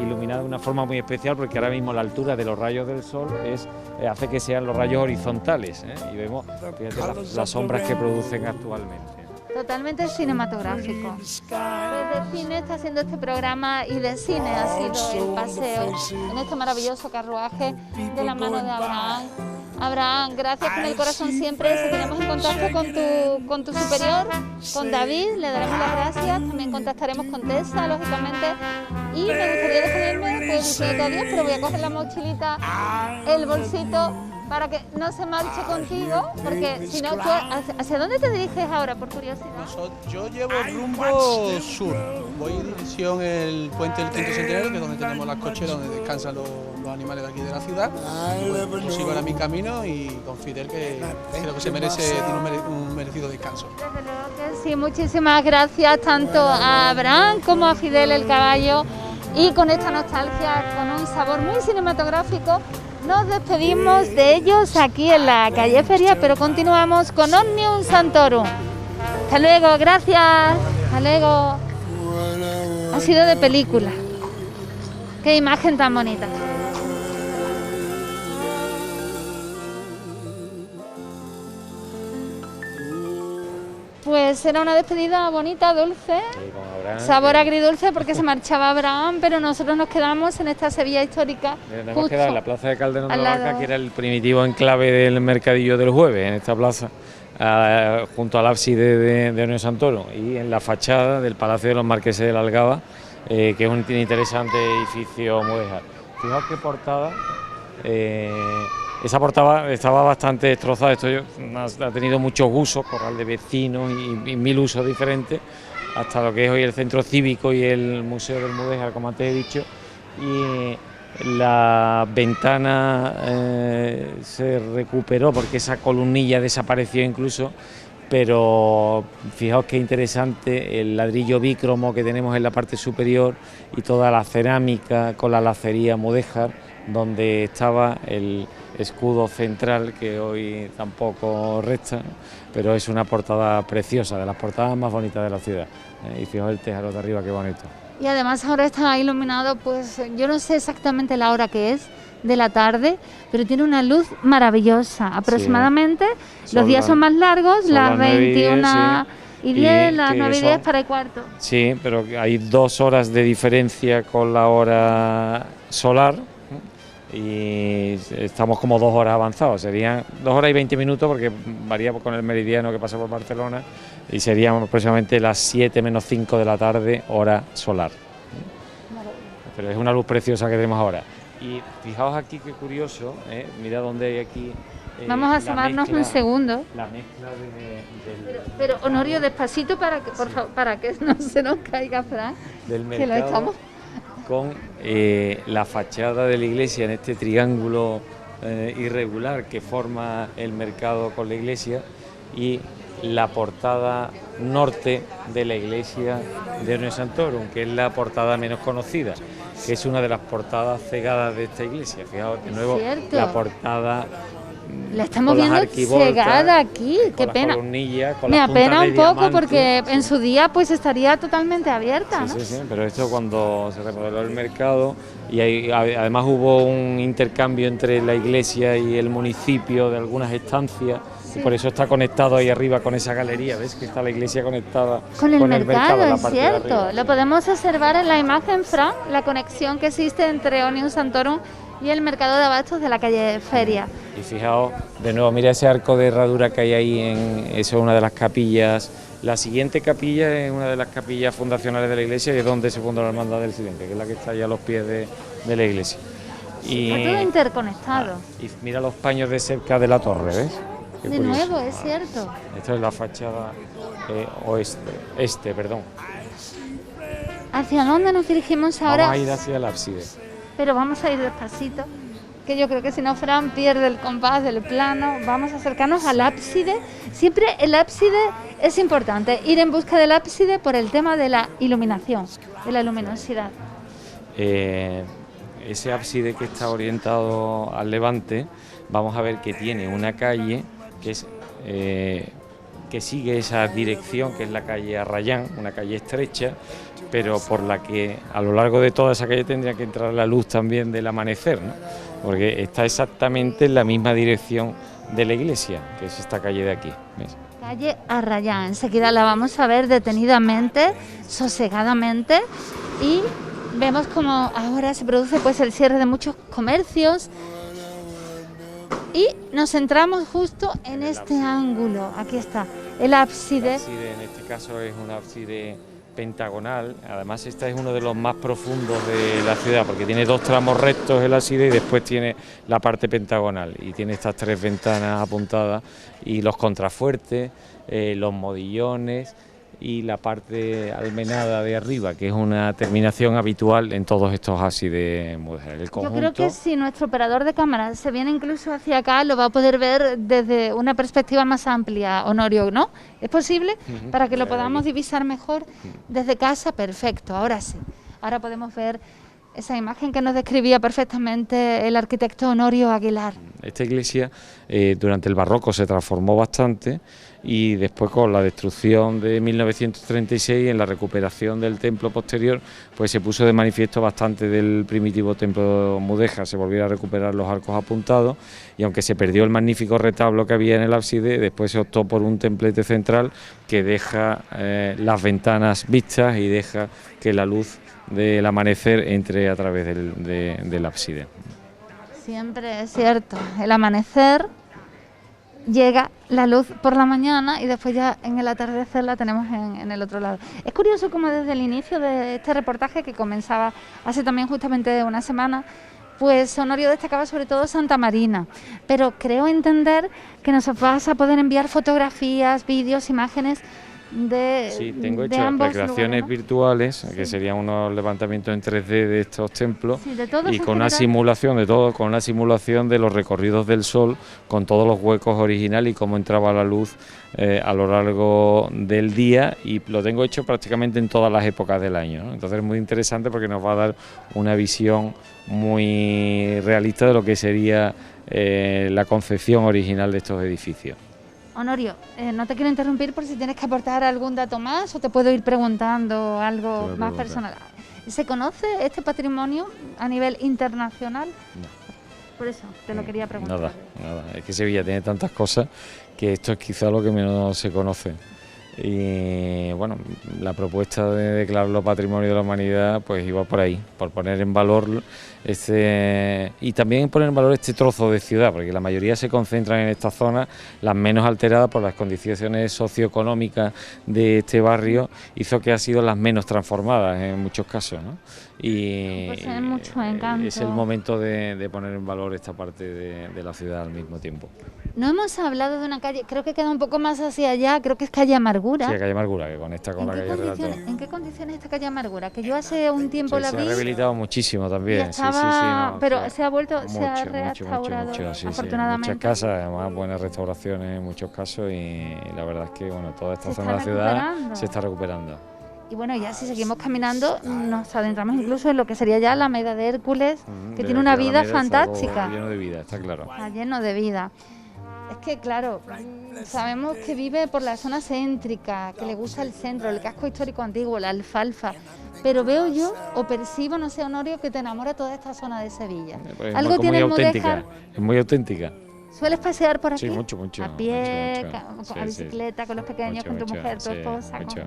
iluminada de una forma muy especial, porque ahora mismo la altura de los rayos del sol hace que sean los rayos horizontales, y vemos, fíjate, las sombras que producen actualmente. Totalmente cinematográfico. Pues de cine está haciendo este programa, y de cine ha sido el paseo en este maravilloso carruaje de la mano de Abraham, Abraham, gracias con el corazón siempre. Seguiremos en contacto con tu superior, con David, le daremos las gracias. También contactaremos con Tessa, lógicamente. Y me gustaría despedirme, pues diciendo adiós, pero voy a coger la mochilita, el bolsito, para que no se marche contigo, porque si no, tú, ¿hacia dónde te diriges ahora, por curiosidad? Yo llevo rumbo sur, voy en dirección el puente del Quinto Centenario, que es donde tenemos las cocheras donde descansan los animales de aquí de la ciudad. Yo sigo ahora mi camino y con Fidel, que creo que tiene un merecido descanso. Desde luego que sí, muchísimas gracias tanto a Abraham como a Fidel el caballo, y con esta nostalgia, con un sabor muy cinematográfico, nos despedimos de ellos aquí en la calle Feria, pero continuamos con Omnium Santorum. Hasta luego, gracias. Hasta luego. Ha sido de película. Qué imagen tan bonita. Pues era una despedida bonita, dulce, sabor agridulce porque se marchaba Abraham, pero nosotros nos quedamos en esta Sevilla histórica. Nos hemos quedado en la plaza de Calderón de la Barca, que era el primitivo enclave del mercadillo del jueves, en esta plaza, junto al ábside de Omnium Santorum, y en la fachada del Palacio de los Marqueses de la Algaba, que es un interesante edificio mudéjar. Fijaos qué portada. Esa portada estaba bastante destrozada, esto ha tenido muchos usos, corral de vecinos y mil usos diferentes, hasta lo que es hoy el centro cívico y el Museo del Mudéjar, como antes he dicho, y la ventana se recuperó porque esa columnilla desapareció incluso, pero fijaos qué interesante el ladrillo bícromo que tenemos en la parte superior y toda la cerámica con la lacería mudéjar, donde estaba el escudo central, que hoy tampoco resta, pero es una portada preciosa, de las portadas más bonitas de la ciudad. Y fijaos el tejado de arriba, qué bonito. Y además ahora está iluminado, pues yo no sé exactamente la hora que es de la tarde, pero tiene una luz maravillosa. Aproximadamente, sí, los días son más largos, las 21 y 10, las 9 y 10 para el cuarto. Sí, pero hay 2 horas de diferencia con la hora solar, y estamos como 2 horas avanzados, serían 2 horas y 20 minutos porque varía con el meridiano que pasa por Barcelona, y serían aproximadamente las 7 menos 5 de la tarde, hora solar. Pero es una luz preciosa que tenemos ahora. Y fijaos aquí qué curioso, mira dónde hay aquí. Vamos a asomarnos un segundo. La mezcla pero Honorio, despacito para que, por favor, para que no se nos caiga, Fran, del mercado, que lo estamos con la fachada de la iglesia en este triángulo irregular que forma el mercado con la iglesia, y la portada norte de la iglesia de Omnium Santorum, que es la portada menos conocida, que es una de las portadas cegadas de esta iglesia. Fijaos de nuevo, la portada la estamos viendo cegada aquí, qué pena. Me apena un poco porque en su día pues estaría totalmente abierta, ¿no? Sí, pero esto cuando se remodeló el mercado, y además hubo un intercambio entre la iglesia y el municipio de algunas estancias, y por eso está conectado ahí arriba con esa galería, ¿ves? Que está la iglesia conectada con el mercado, es cierto. Lo podemos observar en la imagen, Fran, la conexión que existe entre Omnium Santorum y el mercado de abastos de la calle Feria. Y fijaos, de nuevo, mira ese arco de herradura que hay ahí, eso es una de las capillas. La siguiente capilla es una de las capillas fundacionales de la iglesia, y es donde se fundó la Hermandad del Silente, que es la que está allá a los pies de la iglesia. Y está todo interconectado. Y mira los paños de cerca de la torre, ¿ves? Qué de curioso. Nuevo, es cierto. Esta es la fachada este. ¿Hacia dónde nos dirigimos ahora? Vamos a ir hacia el ábside. Pero vamos a ir despacito, que yo creo que si no, Fran pierde el compás del plano. Vamos a acercarnos al ábside. Siempre el ábside es importante, ir en busca del ábside por el tema de la iluminación, de la luminosidad. Ese ábside que está orientado al levante, vamos a ver que tiene una calle que es que sigue esa dirección, que es la calle Arrayán, una calle estrecha, pero por la que a lo largo de toda esa calle tendría que entrar la luz también del amanecer, ¿no? Porque está exactamente en la misma dirección de la iglesia, que es esta calle de aquí, ¿ves? Calle Arrayán, enseguida la vamos a ver detenidamente, sosegadamente, y vemos como ahora se produce pues el cierre de muchos comercios, Y nos centramos justo en este ángulo. Aquí está, el ábside. El ábside en este caso es un ábside pentagonal. Además, este es uno de los más profundos de la ciudad, porque tiene 2 tramos rectos el ábside y después tiene la parte pentagonal. Y tiene estas 3 ventanas apuntadas y los contrafuertes, los modillones y la parte almenada de arriba, que es una terminación habitual en todos estos ábsides mudéjares. El conjunto, yo creo que si nuestro operador de cámara se viene incluso hacia acá, lo va a poder ver desde una perspectiva más amplia, Honorio, ¿no? ¿Es posible? Para que lo podamos divisar mejor desde casa, perfecto, ahora sí. Ahora podemos ver esa imagen que nos describía perfectamente el arquitecto Honorio Aguilar. Esta iglesia durante el barroco se transformó bastante y después con la destrucción de 1936, en la recuperación del templo posterior, pues se puso de manifiesto bastante del primitivo templo mudéjar. Se volvieron a recuperar los arcos apuntados y aunque se perdió el magnífico retablo que había en el ábside, después se optó por un templete central que deja las ventanas vistas y deja que la luz del amanecer entre a través del ábside. Siempre es cierto, el amanecer llega la luz por la mañana y después ya en el atardecer la tenemos en el otro lado. Es curioso como desde el inicio de este reportaje, que comenzaba hace también justamente una semana, pues Honorio destacaba sobre todo Santa Marina, pero creo entender que nos vas a poder enviar fotografías, vídeos, imágenes de Sí, tengo de hecho ambos recreaciones lugares, ¿no? virtuales, que serían unos levantamientos en 3D de estos templos, Sí, de todos y en con una general. simulación de todo, con una simulación de los recorridos del sol, con todos los huecos originales y cómo entraba la luz a lo largo del día, y lo tengo hecho prácticamente en todas las épocas del año, ¿no? Entonces es muy interesante porque nos va a dar una visión muy realista de lo que sería la concepción original de estos edificios. Honorio, no te quiero interrumpir por si tienes que aportar algún dato más o te puedo ir preguntando algo Puedo más preguntar. personal. ¿Se conoce este patrimonio a nivel internacional? No. Por eso te lo quería preguntar. Nada, es que Sevilla tiene tantas cosas que esto es quizá lo que menos se conoce. Y bueno, la propuesta de declararlo Patrimonio de la Humanidad pues iba por ahí, por poner en valor y también poner en valor este trozo de ciudad, porque la mayoría se concentran en esta zona, las menos alteradas por las condiciones socioeconómicas de este barrio, hizo que ha sido las menos transformadas en muchos casos, ¿no? Y Pues tiene mucho encanto. es el momento de poner en valor esta parte de la ciudad al mismo tiempo. No hemos hablado de una calle, creo que queda un poco más hacia allá, creo que es calle Amargura. Sí, la calle Amargura, que conecta con la calle Relato. ¿En qué condiciones esta calle Amargura? Que yo hace un tiempo Sí, la se vi. ha rehabilitado muchísimo también. Y estaba, pero sí. se ha vuelto, se ha Mucho, restaurado, mucho, sí, afortunadamente. muchas casas, además buenas restauraciones en muchos casos, y la verdad es que bueno, toda esta Se zona de la está ciudad recuperando. se está recuperando. Y bueno, ya si seguimos caminando, nos adentramos incluso en lo que sería ya la Alameda de Hércules, que tiene una vida fantástica. Lleno de vida, está claro. Está lleno de vida. Es que, claro, sabemos que vive por la zona céntrica, que le gusta el centro, el casco histórico antiguo, la alfalfa. Pero veo yo, o percibo, no sé, Honorio, que te enamora toda esta zona de Sevilla. Pues Algo muy tiene el auténtica, Mudéjar. es muy auténtica. ¿Sueles pasear por aquí? Sí, mucho. A pie, mucho. a bicicleta, con los pequeños, con tu mujer, tu sí, esposa. mucho.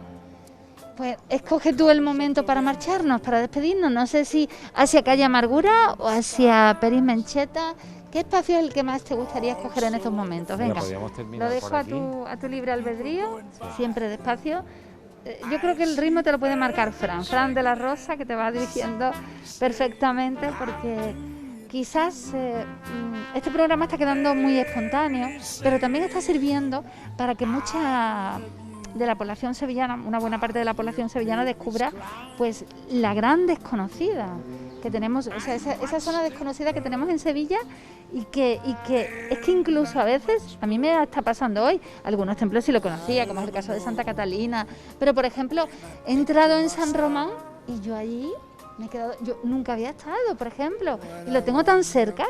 Pues escoge tú el momento para marcharnos, para despedirnos. No sé si hacia calle Amargura o hacia Peris Mencheta. ¿Qué espacio es el que más te gustaría escoger en estos momentos? Mira, Venga, podríamos terminar lo dejo por aquí. a tu libre albedrío, siempre despacio. Yo creo que el ritmo te lo puede marcar Fran de la Rosa, que te va dirigiendo perfectamente, porque quizás este programa está quedando muy espontáneo, pero también está sirviendo para que mucha de la población sevillana, una buena parte de la población sevillana, descubra pues la gran desconocida que tenemos, o sea, esa zona desconocida que tenemos en Sevilla, y que es que incluso a veces, a mí me está pasando hoy, algunos templos sí lo conocía, como es el caso de Santa Catalina, pero por ejemplo he entrado en San Román y yo allí me he quedado, yo nunca había estado, por ejemplo, y lo tengo tan cerca.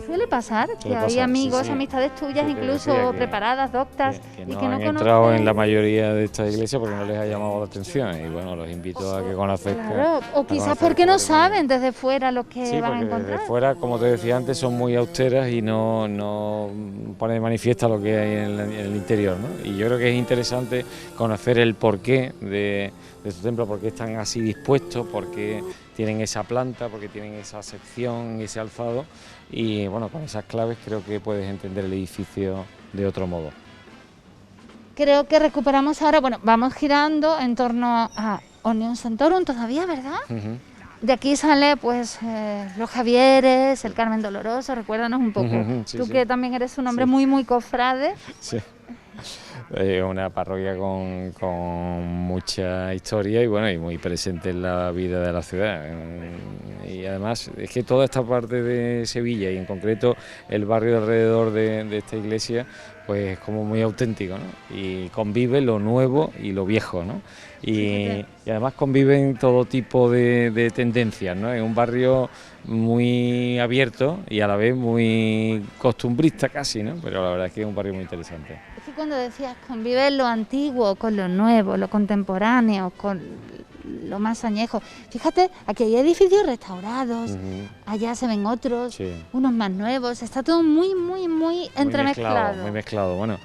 Suele pasar que Suele hay pasar, amigos, sí, sí. amistades tuyas, Sí, te incluso decía que- preparadas, doctas, que y no que no han conocen. entrado en la mayoría de estas iglesias porque no les ha llamado la atención, y bueno, los invito a que conozcan. Claro, o quizás porque no saben desde fuera lo que Sí, van a porque encontrar. desde fuera, como te decía antes, son muy austeras y no pone de manifiesta lo que hay en el interior, ¿no? Y yo creo que es interesante conocer el porqué de estos templos, por qué están así dispuestos, por qué tienen esa planta, porque tienen esa sección, ese alzado, y bueno, con esas claves creo que puedes entender el edificio de otro modo. Creo que recuperamos ahora, bueno, vamos girando en torno a Omnium Sanctorum todavía, ¿verdad? Ujú. De aquí sale pues los Javieres, el Carmen Doloroso, recuérdanos un poco. Sí, Tú sí. que también eres un hombre Sí. muy cofrade. Sí. Una parroquia con mucha historia y bueno, y muy presente en la vida de la ciudad. Y además es que toda esta parte de Sevilla y en concreto el barrio alrededor de esta iglesia, pues es como muy auténtico, ¿no? Y convive lo nuevo y lo viejo, ¿no? Y además conviven todo tipo de tendencias, ¿no? Es un barrio muy abierto y a la vez muy costumbrista casi, ¿no? Pero la verdad es que es un barrio muy interesante. Es que cuando decías convive lo antiguo con lo nuevo, lo contemporáneo, con lo más añejo. Fíjate, aquí hay edificios restaurados, allá se ven otros, Sí. unos más nuevos, está todo muy entremezclado. Muy mezclado. Bueno,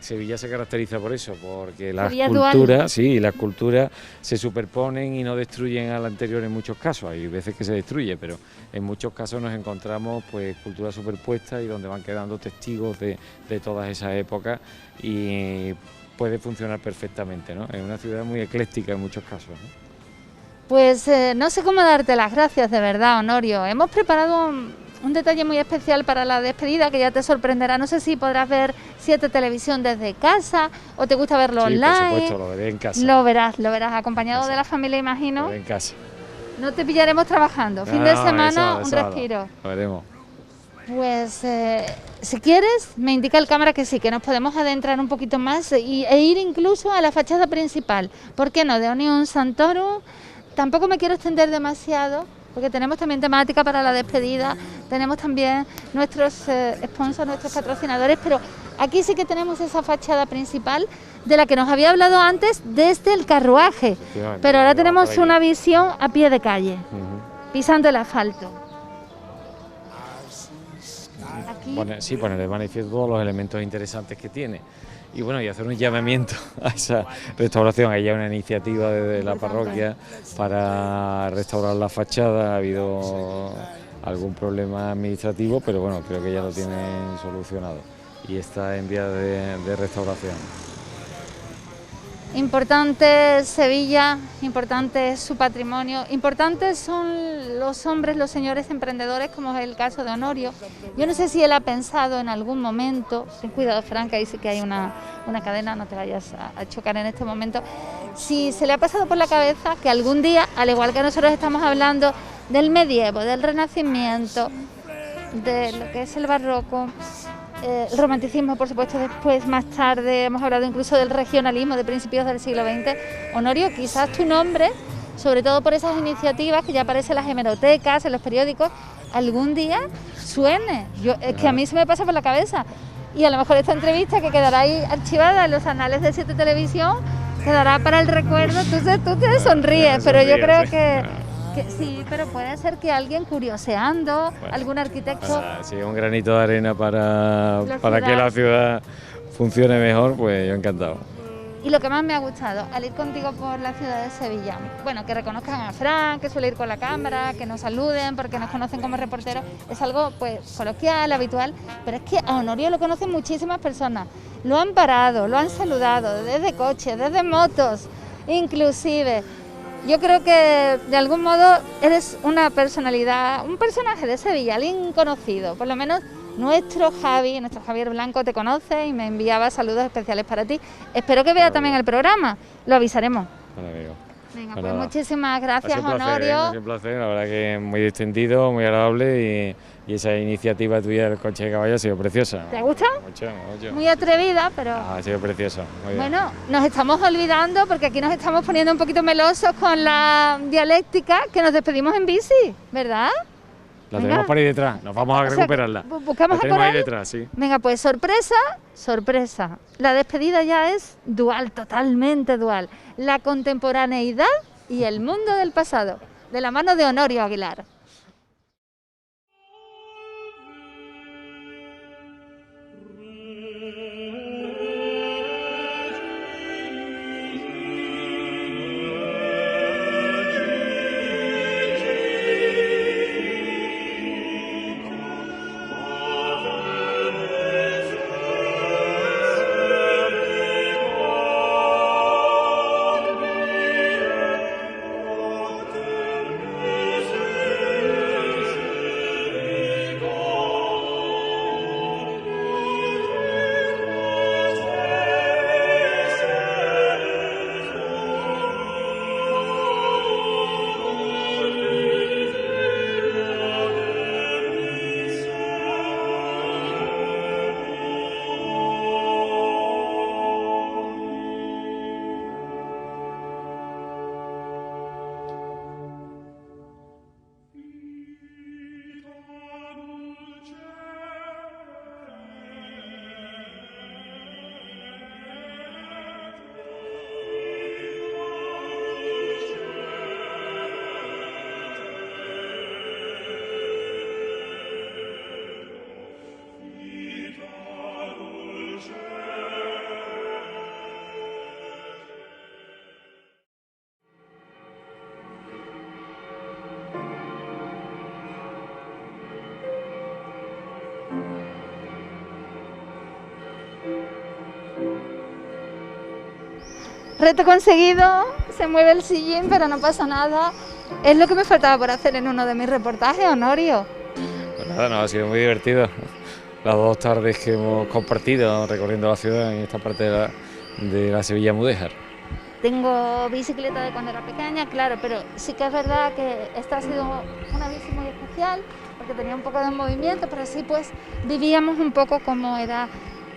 Sevilla se caracteriza por eso, porque las Sevilla dual. culturas, sí, las culturas se superponen y no destruyen a la anterior en muchos casos. Hay veces que se destruye, pero en muchos casos nos encontramos pues culturas superpuestas y donde van quedando testigos de todas esas épocas y puede funcionar perfectamente, ¿no? Es una ciudad muy ecléctica en muchos casos, ¿no? Pues no sé cómo darte las gracias, de verdad, Honorio. Hemos preparado un detalle muy especial para la despedida que ya te sorprenderá. No sé si podrás ver 7 Televisión desde casa o te gusta verlo Sí, online. por supuesto, lo veré en casa. Lo verás, acompañado Casa. de la familia, imagino. Lo veré en casa. No te pillaremos trabajando. Fin de No, semana, sábado, un sábado. respiro. Lo veremos. Pues si quieres, me indica el cámara que sí, que nos podemos adentrar un poquito más e ir incluso a la fachada principal. ¿Por qué no? De Omnium Sanctorum. Tampoco me quiero extender demasiado, porque tenemos también temática para la despedida, tenemos también nuestros sponsors, nuestros patrocinadores, pero aquí sí que tenemos esa fachada principal de la que nos había hablado antes desde el carruaje, Efectivamente, pero ahora vamos tenemos por allí. una visión a pie de calle, Ujú. pisando el asfalto. Aquí Sí, poner de manifiesto todos los elementos interesantes que tiene. Y bueno, y hacer un llamamiento a esa restauración. Hay ya una iniciativa desde la parroquia para restaurar la fachada. Ha habido algún problema administrativo, pero bueno, creo que ya lo tienen solucionado y está en vía de restauración. importante es Sevilla, importante es su patrimonio, importantes son los hombres, los señores emprendedores, como es el caso de Honorio. Yo no sé si él ha pensado en algún momento, ten cuidado Franca, dice que hay una cadena, no te vayas a chocar en este momento, si se le ha pasado por la cabeza que algún día, al igual que nosotros estamos hablando del medievo, del renacimiento, de lo que es el barroco, el romanticismo, por supuesto, después, más tarde, hemos hablado incluso del regionalismo de principios del siglo XX. Honorio, quizás tu nombre, sobre todo por esas iniciativas que ya aparecen en las hemerotecas, en los periódicos, algún día suene. Es que a mí se me pasa por la cabeza. Y a lo mejor esta entrevista que quedará ahí archivada en los anales de 7 Televisión, quedará para el recuerdo. Tú te sonríes, pero yo creo que sí, pero puede ser que alguien curioseando, algún arquitecto... Sí, un granito de arena para ciudad. que la ciudad funcione mejor, pues yo encantado. Y lo que más me ha gustado, al ir contigo por la ciudad de Sevilla, bueno, que reconozcan a Fran, que suele ir con la cámara, que nos saluden porque nos conocen como reporteros, es algo pues coloquial, habitual, pero es que a Honorio lo conocen muchísimas personas, lo han parado, lo han saludado, desde coches, desde motos, inclusive. Yo creo que de algún modo eres una personalidad, un personaje de Sevilla, alguien conocido, por lo menos nuestro Javier Blanco te conoce y me enviaba saludos especiales para ti. Espero que vea también el programa, lo avisaremos. Vale, amigo. Venga, Pues pues nada. muchísimas gracias, Ha sido un placer, Honorio. ha sido un placer, la verdad que es muy distendido, muy agradable y esa iniciativa tuya del coche de caballo ha sido preciosa. ¿Te gusta? Mucho. Muy atrevida, pero Ha sido precioso, muy bien. bueno, nos estamos olvidando porque aquí nos estamos poniendo un poquito melosos con la dialéctica que nos despedimos en bici, ¿verdad? La venga. tenemos por ahí detrás, nos vamos a O sea, recuperarla. buscamos La a tenemos ahí Coral. detrás, sí. Venga, pues sorpresa. La despedida ya es dual, totalmente dual. La contemporaneidad y el mundo del pasado, de la mano de Honorio Aguilar. Reto conseguido, se mueve el sillín, pero no pasa nada. Es lo que me faltaba por hacer en uno de mis reportajes, Honorio. Pues nada, no, ha sido muy divertido. Las 2 tardes que hemos compartido recorriendo la ciudad en esta parte de la Sevilla Mudéjar. Tengo bicicleta de cuando era pequeña, claro, pero sí que es verdad que esta ha sido una bici muy especial, porque tenía un poco de movimiento, pero así pues vivíamos un poco como era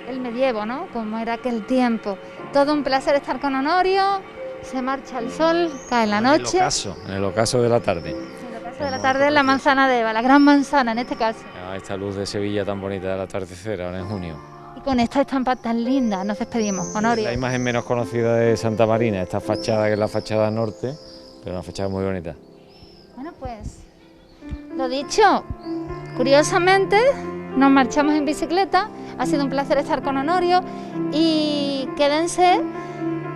el medievo, ¿no? Como era aquel tiempo. Todo un placer estar con Honorio, se marcha el sol, cae la noche. En el ocaso de la tarde. En el ocaso de la tarde en la manzana de Eva, la gran manzana en este caso. Esta luz de Sevilla tan bonita del atardecer, ahora en junio. Y con esta estampa tan linda nos despedimos, Honorio. La imagen menos conocida de Santa Marina, esta fachada que es la fachada norte, pero una fachada muy bonita. Bueno, pues lo dicho, curiosamente nos marchamos en bicicleta, ha sido un placer estar con Honorio y quédense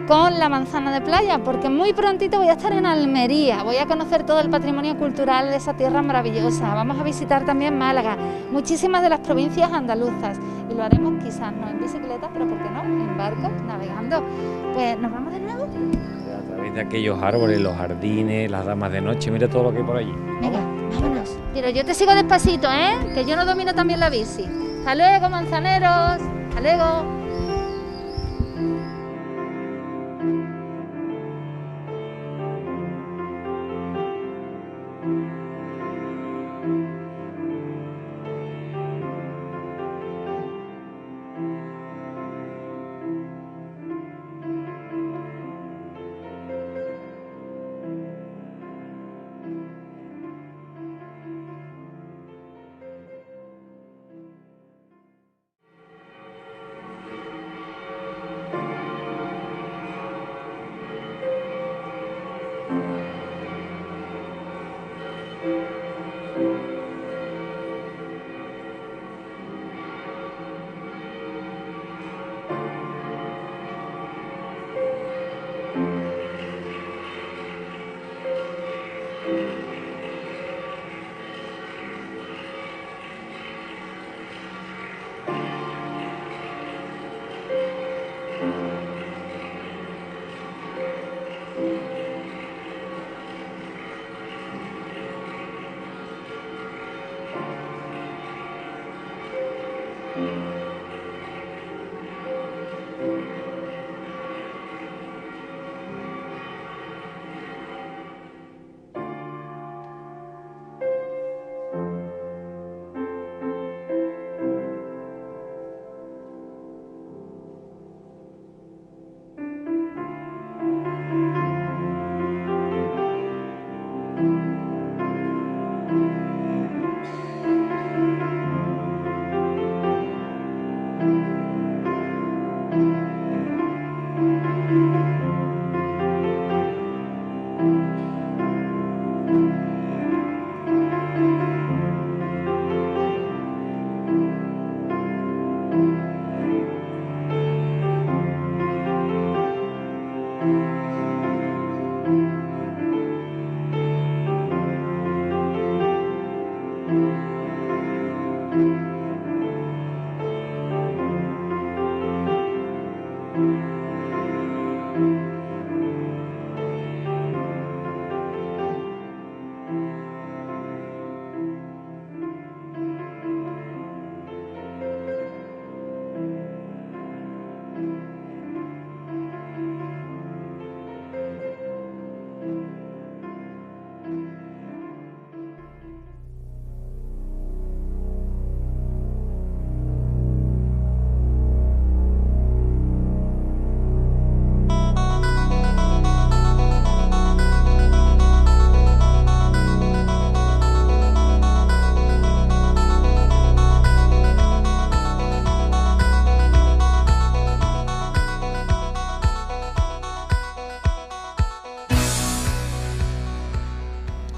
con la manzana de playa, porque muy prontito voy a estar en Almería, voy a conocer todo el patrimonio cultural de esa tierra maravillosa, vamos a visitar también Málaga, muchísimas de las provincias andaluzas y lo haremos quizás no en bicicleta, pero ¿por qué no? En barco, navegando. Pues nos vamos de nuevo. A través de aquellos árboles, los jardines, las damas de noche, mira todo lo que hay por allí. Venga, vámonos. Pero yo te sigo despacito, que yo no domino tan bien la bici. Hasta luego, manzaneros, hasta luego.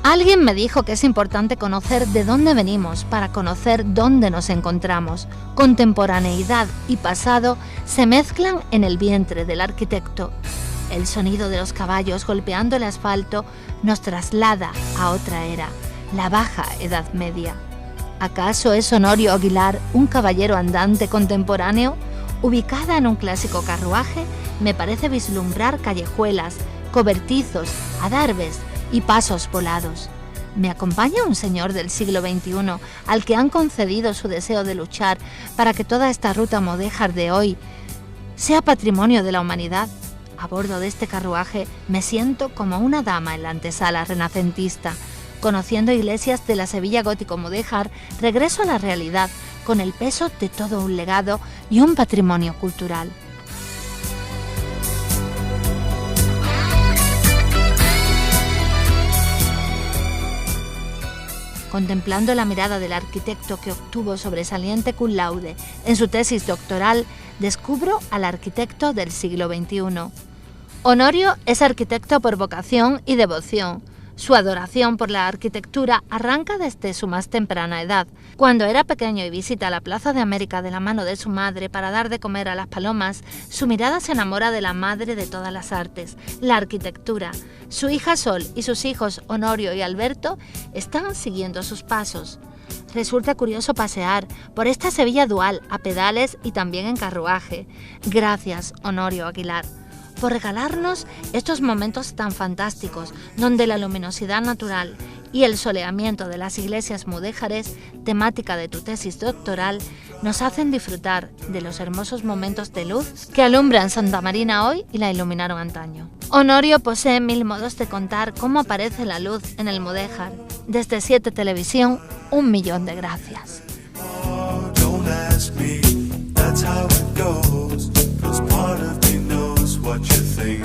Alguien me dijo que es importante conocer de dónde venimos para conocer dónde nos encontramos. Contemporaneidad y pasado se mezclan en el vientre del arquitecto. El sonido de los caballos golpeando el asfalto nos traslada a otra era, la Baja Edad Media. ¿Acaso es Honorio Aguilar un caballero andante contemporáneo? Ubicada en un clásico carruaje, me parece vislumbrar callejuelas, cobertizos, adarves y pasos volados. Me acompaña un señor del siglo XXI al que han concedido su deseo de luchar para que toda esta ruta mudéjar de hoy sea patrimonio de la humanidad. A bordo de este carruaje me siento como una dama en la antesala renacentista. Conociendo iglesias de la Sevilla gótico-mudéjar, regreso a la realidad con el peso de todo un legado y un patrimonio cultural. Contemplando la mirada del arquitecto que obtuvo sobresaliente cum laude en su tesis doctoral, descubro al arquitecto del siglo XXI. Honorio es arquitecto por vocación y devoción. Su adoración por la arquitectura arranca desde su más temprana edad. Cuando era pequeño y visita la Plaza de América de la mano de su madre para dar de comer a las palomas, su mirada se enamora de la madre de todas las artes, la arquitectura. Su hija Sol y sus hijos Honorio y Alberto están siguiendo sus pasos. Resulta curioso pasear por esta Sevilla dual a pedales y también en carruaje. Gracias, Honorio Aguilar, por regalarnos estos momentos tan fantásticos donde la luminosidad natural y el soleamiento de las iglesias mudéjares, temática de tu tesis doctoral, nos hacen disfrutar de los hermosos momentos de luz que alumbran Santa Marina hoy y la iluminaron antaño. Honorio posee 1000 modos de contar cómo aparece la luz en el mudéjar. Desde 7 Televisión, 1 millón de gracias. Don't ask me, that's how it goes, 'cause part of me knows what you think.